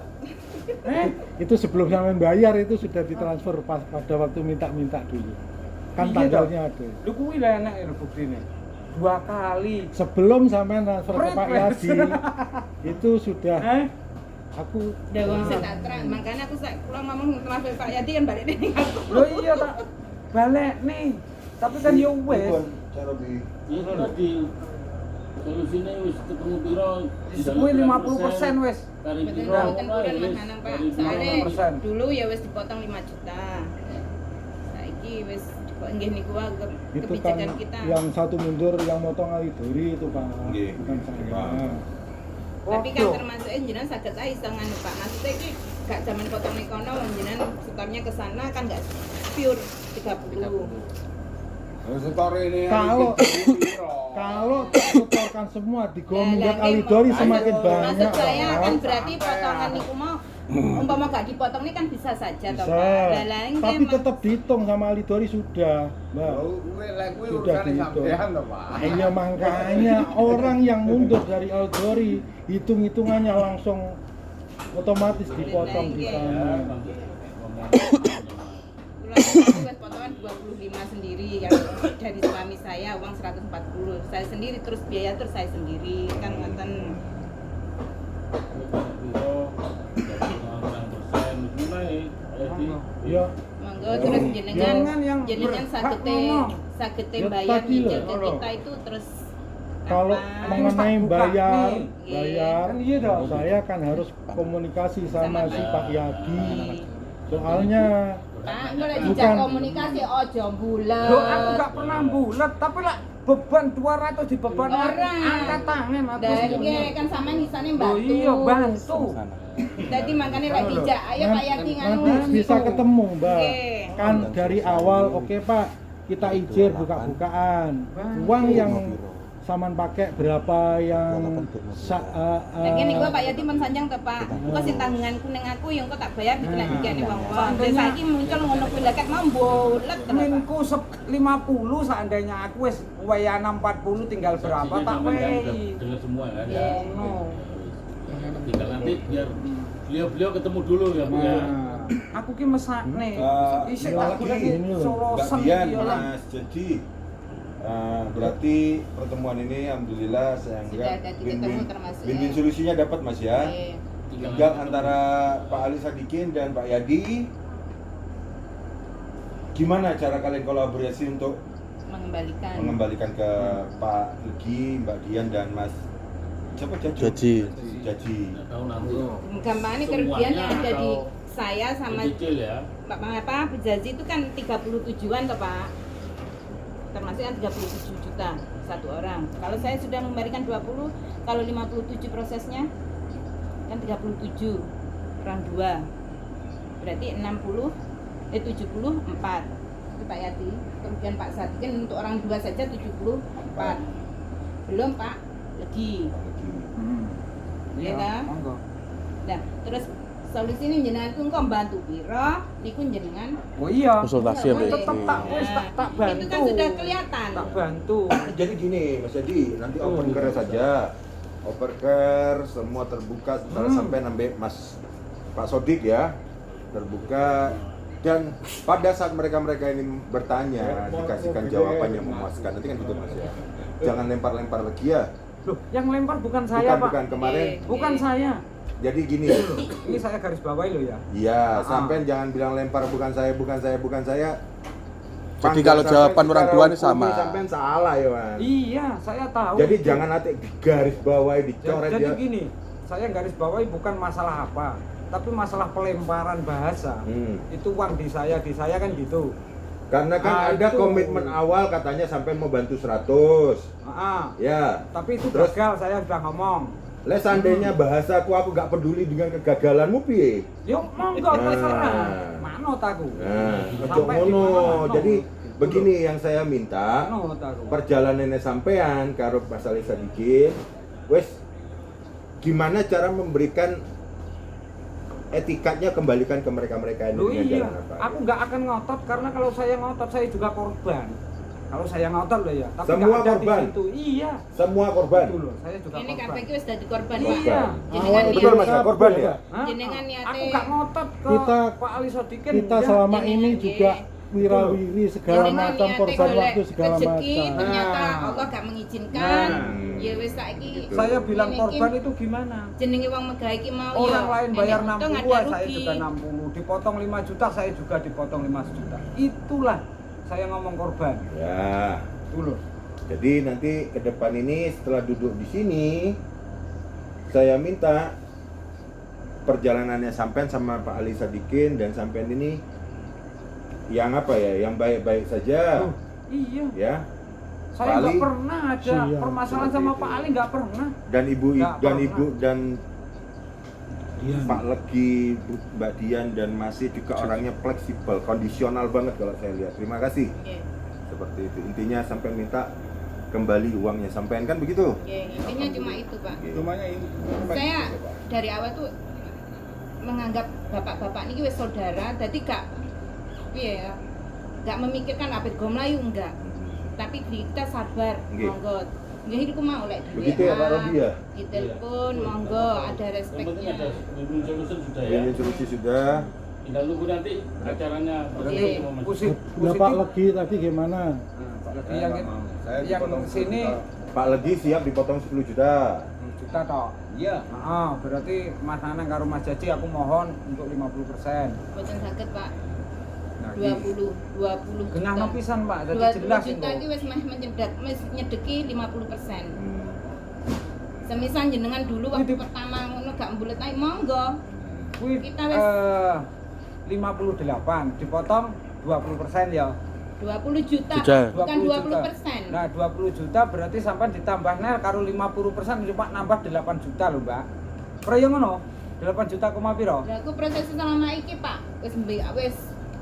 Itu sebelum sampean bayar itu sudah ditransfer pada waktu minta-minta dulu. Kan Iya, tanggalnya ada. Lu kuwi lah enak ya buktine. 2 kali. Sebelum sampean transfer ke Pak Prit, Yadi itu sudah aku Udah wong sing tak terang, makanya aku sak kula ngomong transfer Pak Yadi kan balik ning aku. Lho iya tak balik nih. Tapi kan yo wis. Ya tadi solusine wis ketemu piro? Kuwi 50% wis. Kari Betul piro? mboten kurang makanan Pak. Soale 50%. dulu ya wis dipotong 5 juta. Saiki wis kok nggih niku wae itu kan kebijakan kita. yang satu mundur yang motong Alidori itu Pak, Nggih, bukan saya. Pak. Tapi kan Waduh. termasuk jenengan saged ae iso nganu Pak. Maksudnya iki gak zaman potong ning kono jenengan setornya ke sana kan gak pure 30. Setor ini Kalau kalau setorkan semua di Gomindat Alidori semakin banyak. Maksud saya Pak. kan berarti potongan niku mau umpama gak dipotong ini kan bisa saja toh Bisa, Pak. Lah lah ini tapi emang- tetap dihitung sama Alidori sudah, Mbak. kuwi Sudah urusan dihitung. sampean to, Pak. Iya makanya orang yang mundur dari Alidori hitung-hitungannya langsung otomatis dipotong di sana. Pulang tadi buat potongan 25 sendiri yang dari suami saya uang 140. Saya sendiri terus biaya terus saya sendiri kan ngoten. Iya. Monggo terus jenengan Jangan yang jenengan berhak sagete ngomong. sagete Ya, bayar tadi cicil loh. ke kita itu terus Kalau kapan? mengenai buka bayar, nih. bayar, Kan iya dong. saya kan harus komunikasi sama si Pak Yadi. Iya. Soalnya Pak, engko lek Bukan. dijak komunikasi ojo bulet. Lho aku gak pernah bulat tapi lah beban 200 di beban Ora. angkat tangan aku. Dan iki kan sampean isane Oh bantu. iya bantu. Jadi makanya lek dijak, ayo Pak Yadi nganu. nanti bisa ketemu Mbak. Oke. Kan dari awal oke Pak, kita izin buka-bukaan. Uang yang saman pakai berapa yang Lagi nih gua Pak Yadi men sanjang to Pak. Engko sing tanggunganku ning aku yang engko tak bayar dikena dikene wong-wong. Terus saiki muncul ngono kuwi leket mau mbolet terus. Minku 50 seandainya aku wis wayana 40 tinggal berapa tak wehi. Dengar semua kan. Iya. Ngono. Tinggal nanti biar beliau ketemu dulu ya Bu ya. Nah, aku ki mesakne. Isik iya tak lagi, golek ini loh. solosan Bagian iki ya lah. Mas, jadi berarti pertemuan ini alhamdulillah saya Sudah anggap ada titik temu termasuk win-win ya. solusinya dapat Mas ya. Oke. Tinggal antara Pak Ali Sadikin dan Pak Yadi Gimana cara kalian kolaborasi untuk mengembalikan ke Pak Lugi, Mbak Dian dan Mas siapa Jaji. Nggak tahu nanti. gampangnya Semuanya kerugian yang ada di atau saya sama dicicil ya. Pak Jaji itu kan 37-an toh Pak, termasuk yang 37 juta satu orang. Kalau saya sudah mengembalikan 20, kalau 57 prosesnya kan 37 kurang 2 berarti 74 itu Pak Yati. Kemudian Pak Sadikin untuk orang 2 saja 74, belum Pak Legi. Iya, Ya, monggo. Nah, terus solusi ini jenengan ku engko bantu piro niku jenengan. Oh iya. Konsultasi Iya, sampai Tetep tak wis tak bantu. itu kan sudah kelihatan. Tak bantu. Jadi gini Mas Edi, nanti open care saja. Open care semua terbuka sampai sampai Mas Pak Sodik ya. Terbuka dan pada saat mereka-mereka ini bertanya dikasihkan jawaban yang memuaskan. Nanti kan gitu Mas ya. Jangan lempar-lempar lagi ya. Loh, yang lempar bukan saya, Pak. Bukan kemarin. Bukan saya. Jadi gini. Ini saya garis bawahi loh ya. Iya, sampai jangan bilang lempar bukan saya. Jadi kalau jawaban orang tua ini sama. Sampai salah ya, Mas. Iya, saya tahu. Jadi jangan nanti garis bawahi dicoret Jadi ya. gini, saya garis bawahi bukan masalah apa, tapi masalah pelemparan bahasa. Itu uang di saya kan gitu. Karena kan ada itu. komitmen awal katanya sampai mau bantu 100. Ya. Tapi itu Terus? gagal, saya sudah ngomong. Seandainya bahasaku aku gak peduli dengan kegagalanmu piye? Yo monggo terserah. Manut aku. Nah, ojo Sampai di ngono. mana-mana. Jadi begini yang saya minta, Manut aku. perjalanannya sampean karo Mas Ali Sadikin, wes gimana cara memberikan etikatnya kembalikan ke mereka-mereka ini Loh dengan iya, jalan apa? aku nggak akan ngotot karena kalau saya ngotot saya juga korban. Kalau saya ngotot loh ya, tapi Semua nggak ada korban? di situ. Iya. Semua korban. Itu loh, saya juga Ini korban. KPK wis dadi korban, Iya. Pak. Jenengan Betul Mas, niat- korban ya? Hah? Jenengan niate- Aku nggak ngotot ke Kita- Pak Ali Sodikin. Kita ya. selama Jenengan ini nggih. juga wirawiri segala Jenengan macam niate korban golek waktu segala rezeki, macam. ternyata Nah. Allah gak mengizinkan. Nah. Ya wis saiki Gitu. Saya bilang ini korban iki itu gimana? jenenge wong megah iki mau Orang ya, lain bayar enek untung 60, ada saya rugi. juga 60. Dipotong 5 juta, saya juga dipotong 5 juta. Itulah saya ngomong korban. Ya. Itu loh. Jadi nanti ke depan ini setelah duduk di sini, saya minta perjalanannya sampean sama Pak Ali Sadikin dan sampean ini yang apa ya, yang baik-baik saja, Loh, iya. ya. Saya Pak nggak Ali, pernah ada Siap. permasalahan Seperti sama itu. Pak Ali, nggak pernah. dan ibu Nggak dan pernah. ibu dan Dian. Pak Legi, Mbak Dian dan masih juga orangnya fleksibel, kondisional banget kalau saya lihat. Terima kasih. Oke. Seperti itu. Intinya sampai minta kembali uangnya sampean kan begitu? Oke, intinya cuma itu, Pak. Oke. Saya dari awal tuh menganggap bapak-bapak ini wis saudara, jadi gak piye ya, gak memikirkan apa go mlayu enggak. Tapi kita sabar, Nggih. monggo. Nggih iku mau lek Begitu ya, Pak Robi ya? ditelepon, monggo ada Yang penting respeknya. ada win-win solution sudah ya. Ini solusi sudah. Tinggal nunggu nanti acaranya Berarti Iya. Lah Pak Legi tadi gimana? Nah, Pak Legi yang sini Pak Legi siap dipotong 10 juta. juta toh. Iya. Berarti Mas Nanang karo Mas Jaji aku mohon untuk 50%. Boten saged, Pak. Nah, 20 genah juta. pisan Pak, jadi 20 jelas juta itu. iki wis meh nyedeki 50%. Semisal jenengan dulu waktu Ini- pertama ngono gak mbulet ae monggo. Kuwi Kita wis 58 dipotong 20% ya. 20 juta, Juta. bukan 20%. Nah, 20 juta berarti sampai ditambah nel karo 50% cuma nambah 8 juta loh, Mbak. Kaya ngono? 8 juta koma piro? Lah aku proses selama iki, Pak. Wis mbek wis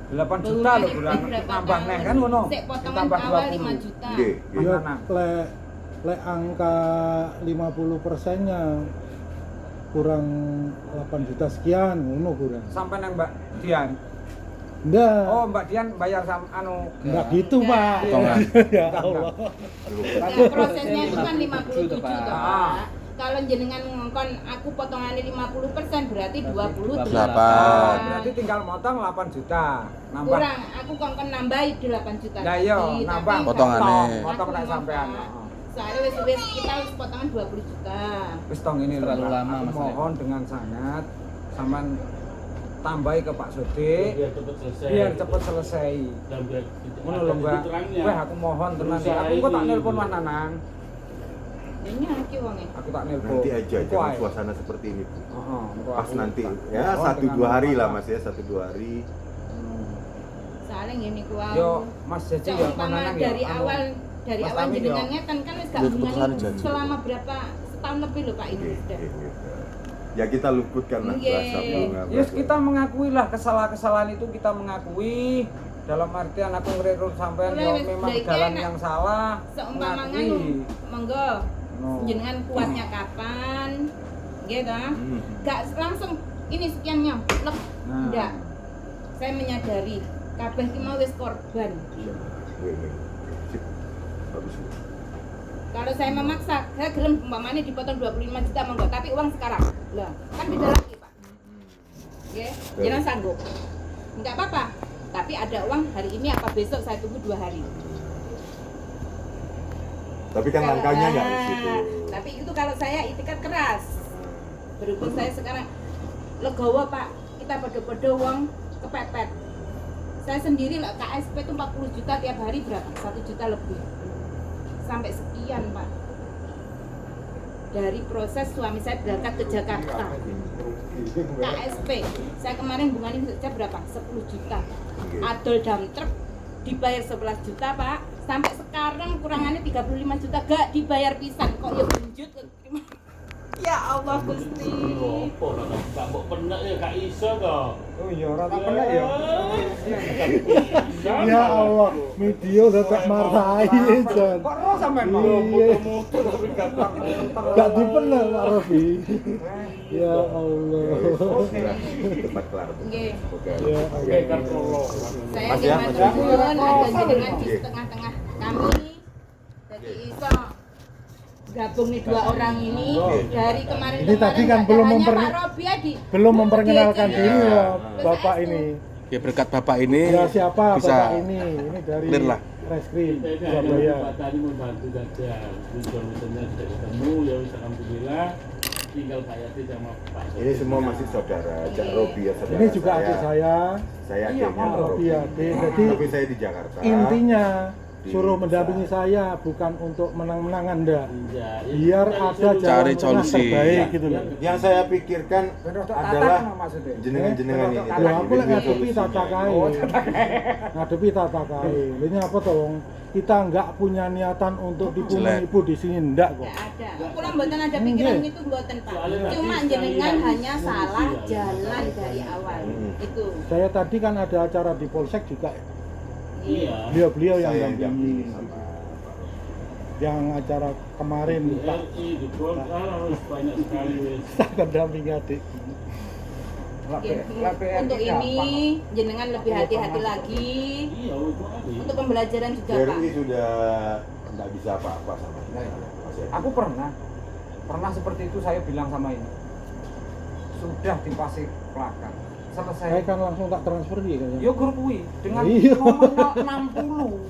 8 juta loh kurang nambah neh kan ngono. Sik potongan Ditambah awal 20. 5 juta. Nggih, nggih. Ya Mana? lek angka 50%-nya kurang 8 juta sekian, ngono kurang. Sampai nang Mbak Dian. Enggak. Oh, Mbak Dian bayar Enggak gitu, Pak. Potongan. Ya Allah. Nah, prosesnya itu kan 57 Tuh, Pak. toh, Pak. Kalau jenengan ngongkon aku potongannya 50% berarti 28. Delapan. Berarti tinggal motong 8 juta. Nambah. Kurang, aku kongkon nambahi 8 juta. Lah iya, lagi, nambah tapi Potongannya. Potong tak aku sampean. Pak. Soalnya wis kita wis potongan 20 juta. Wis tong ini Terlalu lho, Pak. lama Aku masalahnya. mohon dengan sangat sampean tambahi ke Pak Sodik biar cepat selesai. biar cepet selesai. Dan biar Ngono lho, Mbak. terangnya. Wah, aku mohon tenan iki. Aku kok tak nelpon Mas Nanang. Ini aki wonge. Aku tak nelpon. Nanti aja, Engko jangan ae. suasana seperti ini, Bu. Heeh, engko Pas aku nanti tak ya mohon 1-2 dengan hari lah Pak. Mas ya, 1-2 hari. Soalnya ngene ku wae. Yo, Mas Jaji ya Seumpama Mananang ya. dari anu, awal Mas awal Tami jenengan yo. ngeten kan wis gak Udah keputusan hubungan janji. selama berapa setahun lebih loh Pak ini sudah. Ya kita luputkan lah Nggih. rasa bunga. Yes, kita mengakui lah kesalahan-kesalahan itu kita mengakui dalam artian aku ngerekrut sampean Oleh, yo wis memang baiknya jalan enak. yang salah. Seumpama Mengakui. nganu, monggo. No. Jenengan kuatnya kapan? Nggih ta? Hmm. Gak langsung ini sekiannya. Lep. Nah. Enggak. Saya menyadari kabeh ki mau wis korban. Sip. Bagus. Bu. Kalau saya memaksa, saya gelem umpamanya dipotong 25 juta monggo, tapi uang sekarang. Lah, kan beda lagi, Pak. Nggih, jangan sanggup. Enggak apa-apa. Tapi ada uang hari ini apa besok saya tunggu 2 hari. Tapi kan langkahnya nggak di situ. Tapi itu kalau saya itikat keras. Berhubung saya sekarang legowo Pak, kita podo-podo uang kepepet. Saya sendiri lah KSP itu 40 juta tiap hari berapa? 1 juta lebih. Sampai sekian Pak. Dari proses suami saya berangkat ke Jakarta. KSP, saya kemarin bunganya saja berapa? 10 juta. Adol dam truk dibayar 11 juta Pak. Sampai sekarang kurangannya 35 juta gak dibayar pisan. Kok ya lanjut ke ya Allah Gusti. Opo lah, gak mbok penek ya gak iso kok. Oh iya, ora tak penek ya. Ya Allah, video udah tak marahin Jan. Kok ro sampean Pak? Iya. Motor tapi gak Gak dipener Pak Rofi. Ya Allah. Oke. Cepat kelar. Bu. Nggih. Oke. Ya Oke, kan prolog. Saya Mas ya, dengan Mas ya. nuwun ada jenengan di Oke. tengah-tengah kami. Jadi iso gabung nih 2 orang ini dari kemarin. Ini tadi kan belum belum memperkenalkan diri ya Bapak ini. Ya berkat Bapak ini Ya siapa bisa Bapak ini? Ini dari clear lah. Reskrim Saya Surabaya. Pak tadi membantu saja. Tujuan-tujuannya sudah ketemu, ya wis alhamdulillah. Tinggal Pak Yati sama Pak Sodik. Ini semua masih saudara, Cak Robi ya saudara. Ini juga adik saya. Saya Iya, adiknya Om Robi. Robi adik. Jadi Tapi saya di Jakarta. intinya Di suruh Desa. mendampingi saya bukan untuk menang-menangan enggak. Iya, Biar cari ada solusi. jalan Cari tengah solusi. terbaik gitu loh. Yang saya pikirkan adalah maksudnya. jenengan-jenengan ini Ya tadi aku lagi bikin ngadepi solusinya. tata kae. Ngadepi tata kae. Ini apa toh? Kita enggak punya niatan untuk tipu-menipu di sini enggak kok. Enggak ada. Kula mboten ada pikiran itu mboten Pak. Cuma jenengan hanya salah jalan dari awal. Itu. Saya tadi kan ada acara di Polsek juga. Iya. Beliau-beliau yang Saya dampingi. sama Yang acara kemarin Pak RI di Golkar harus banyak sekali wis. saya dampingi adik. Untuk ini jenengan lebih hati-hati lagi. Iya, wis Untuk pembelajaran juga Pak. Jerry sudah nggak bisa apa-apa sama saya. Aku pernah seperti itu saya bilang sama ini. Sudah dipasir pelakar. Selesai. Saya kan langsung tak transfer dia kayaknya. Yo grup UI dengan Iya. nominal 60.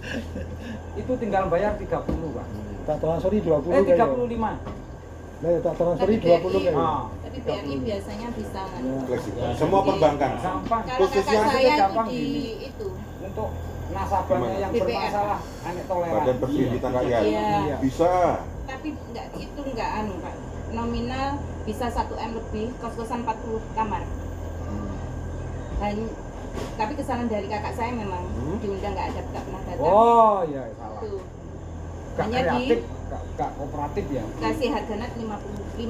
Itu tinggal bayar 30, Pak. Tak transferi 20 Eh kayaknya. 35. Nah, tak transferi Tapi 20 kayaknya. Ah. Tapi BRI biasanya bisa kan. Fleksibel. Semua perbankan. Gampang. Kalau Khususnya kakak saya itu gampang di gini. itu. Untuk nasabahnya yang BPR. bermasalah, aneh toleran. Badan Perkreditan Rakyat. Iya. Bisa. Tapi enggak anu Pak. Nominal bisa 1 M lebih, kos-kosan 40 kamar. Tapi kesalahan dari kakak saya memang diundang nggak pernah datang. Oh, iya salah. Itu Gak hanya kreatif, gak kooperatif ya. dikasih harga net 550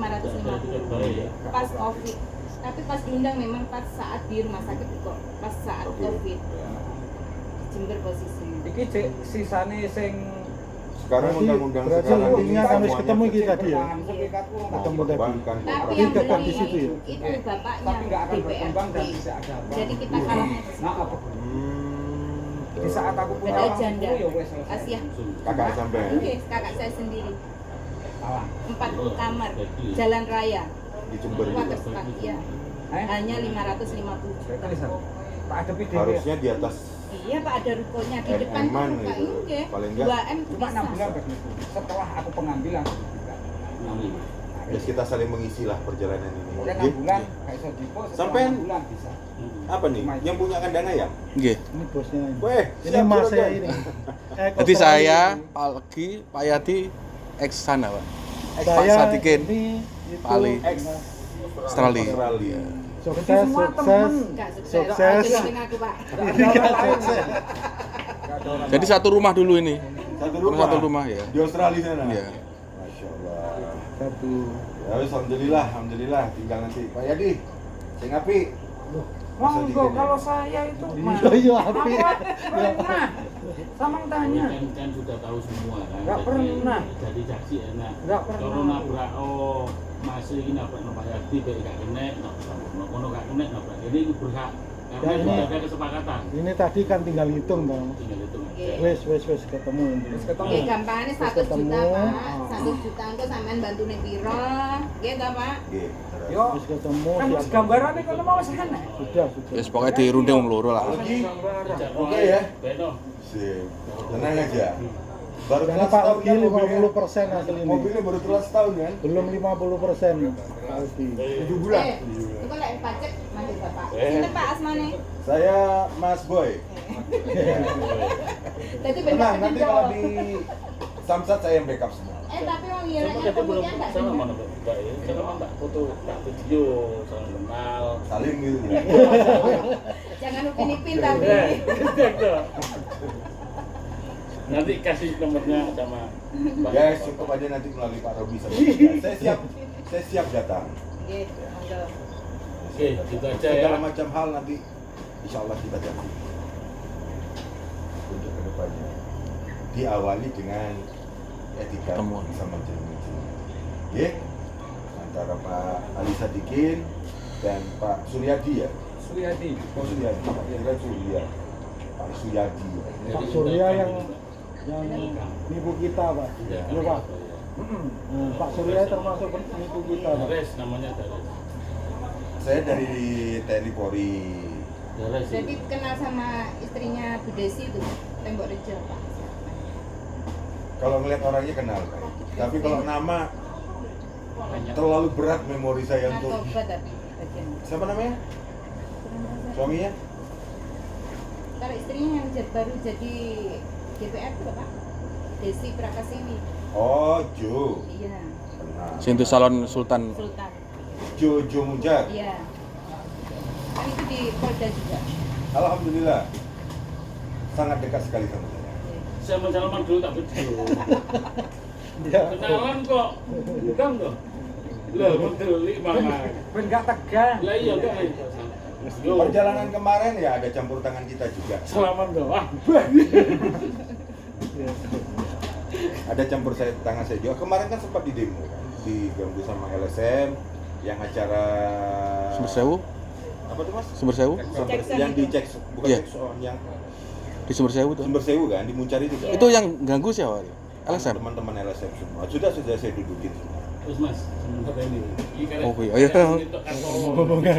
pas COVID. Tapi pas diundang memang pas saat di rumah sakit kok, pas saat COVID. Jember posisi. Iki cek sisane sing Sekarang undang-undang berarti sekarang nantinya ini kan harus semuanya ketemu kita dia. ketemu perbankan, Tapi koperasi. yang Tetap beli di situ ya? itu bapaknya tapi nggak akan berkembang dan DPRD. tidak ada apa. Jadi kita kalah Nah, apa? Di saat aku punya beda uang janda 10 ya wes selesai. Asia. Kakak sampai Oke, kakak saya sendiri Salah. 40 kamar jalan raya di Jember juga. Waterspark ya. Hanya 550 juta. Tulisan. Pak Adepi dhewe. Harusnya di atas Iya Pak, ada rukonya di depan MM-an ruko gitu. ini Paling enggak 2M Cuma 6 bulan bisa. begitu. Setelah aku pengambilan sertifikat. Terus kita saling mengisi lah perjalanan ini. Oleh Nggih. 6 bulan gak iso dipo. Sampean? 6 bulan bisa. Apa nih? Yang punya kandana ya? Nggih. Ini bosnya ini. Weh, Ini siap, mas Juragan. saya ini. Jadi saya, Pak Legi, Pak Yadi, ex sana, Pak. Pak Saya Sadikin, ini itu Pali. Ex Australia. Australia. sukses, Semua sukses, temen. Enggak sukses. Dengerin aku, Pak. Jadi satu rumah dulu ini. Satu rumah ya. di Australia sana. Iya. Masya Allah. Satu. Ya wis, alhamdulillah, tinggal nanti Pak Yadi. Sing apik. Monggo kalau saya itu mah. Iya, api. Pernah. Samang tanya. Kan sudah tahu semua kan. Nggak pernah. Jadi saksi enak. Nggak pernah. Kalau nabrak masih ini nabrak Pak Yadi baik gak kena, ngono gak kena nabrak. Jadi itu berhak. Karena Ya, ini- sudah ada kesepakatan. Ini tadi kan tinggal hitung dong. Tinggal itu aja. Wes ketemu ini. Wis ketemu. Nggih, gampangane 100 ketemu. juta, Pak. 100 juta engko sampean bantune piro? Nggih ta, Pak? Nggih. Yo, Wis ketemu. kan siap. gambarane kono mau wis enak. Sudah. Wis pokoknya dirunding wong loro lah. Lagi Sejak Oke mulai ya. Beno. sip. Tenang aja. Baru Karena kelas Pak tahun Ugi kan mobilnya. 50% hasil ini. Mobilnya baru kelas tahun kan? Belum 50% Pak Ugi. 7 bulan. Engko lek pajak manggil Bapak. Sinten Pak asmane? Saya Mas Boy. Dadi bener Tenang, nanti kalau di Samsat saya yang backup semua. tapi wong iya Sama lek tadi belum kopinya enggak sama bener. mana Mbak ya? Sama Mbak foto Mbak video saling kenal. Saling gitu ya. Jangan upin-ipin tapi. Gitu. Nanti kasih nomornya sama Mbak. Guys, cukup aja nanti melalui Pak Robi saja. Saya siap datang. Nggih, monggo. Oke, gitu aja ya. Segala macam hal nanti insya Allah kita janji untuk kedepannya. Diawali dengan etika Pertemuan. sama majelis. Oke? Antara Pak Ali Sadikin dan Pak Suryadi ya. Suryadi. Oh Suryadi, Pak Kira Surya. Pak Suryadi. Pak Surya yang nipu kita, Pak. Ya, Iya, Pak. Pak Surya termasuk nipu kita, Pak. Dares namanya Dares. Saya dari TNI Polri. Dares. Jadi kenal sama istrinya Bu Desi itu, Tembok Rejo, Pak. Kalau ngeliat orangnya kenal, Pak. Tapi kalau nama Banyak. terlalu berat memori saya untuk. Narkoba tapi bagian. Siapa namanya? Suaminya? Kalau istrinya yang baru jadi DPR itu Pak. Desi Prakasini. Oh, Jo. Iya, Kenal. Sintu Salon Sultan. Sultan. Jo Munjar. Iya. Kan itu di Polda juga. Alhamdulillah. Sangat dekat sekali sama saya. Saya mau salaman dulu tak video. Iya. Kenalan kok. Bukan kok. Lah betul mana. Ben gak tegang. Lah iya kok. Yo. Perjalanan kemarin ya ada campur tangan kita juga. Salaman doang. Ada campur tangan saya juga. Kemarin kan sempat di demo kan, diganggu sama LSM yang acara Sumber Sewu, apa tuh Mas? Sumber Sewu. Yang dicek bukan Iya. cek soal yang Di Sumber Sewu tuh. Sumber Sewu kan di Muncar itu kan. Itu yang ganggu siapa? LSM. Teman-teman LSM semua. Sudah saya dudukin semua. Terus Mas, sementara ini. Oh, iya. Untuk kantor.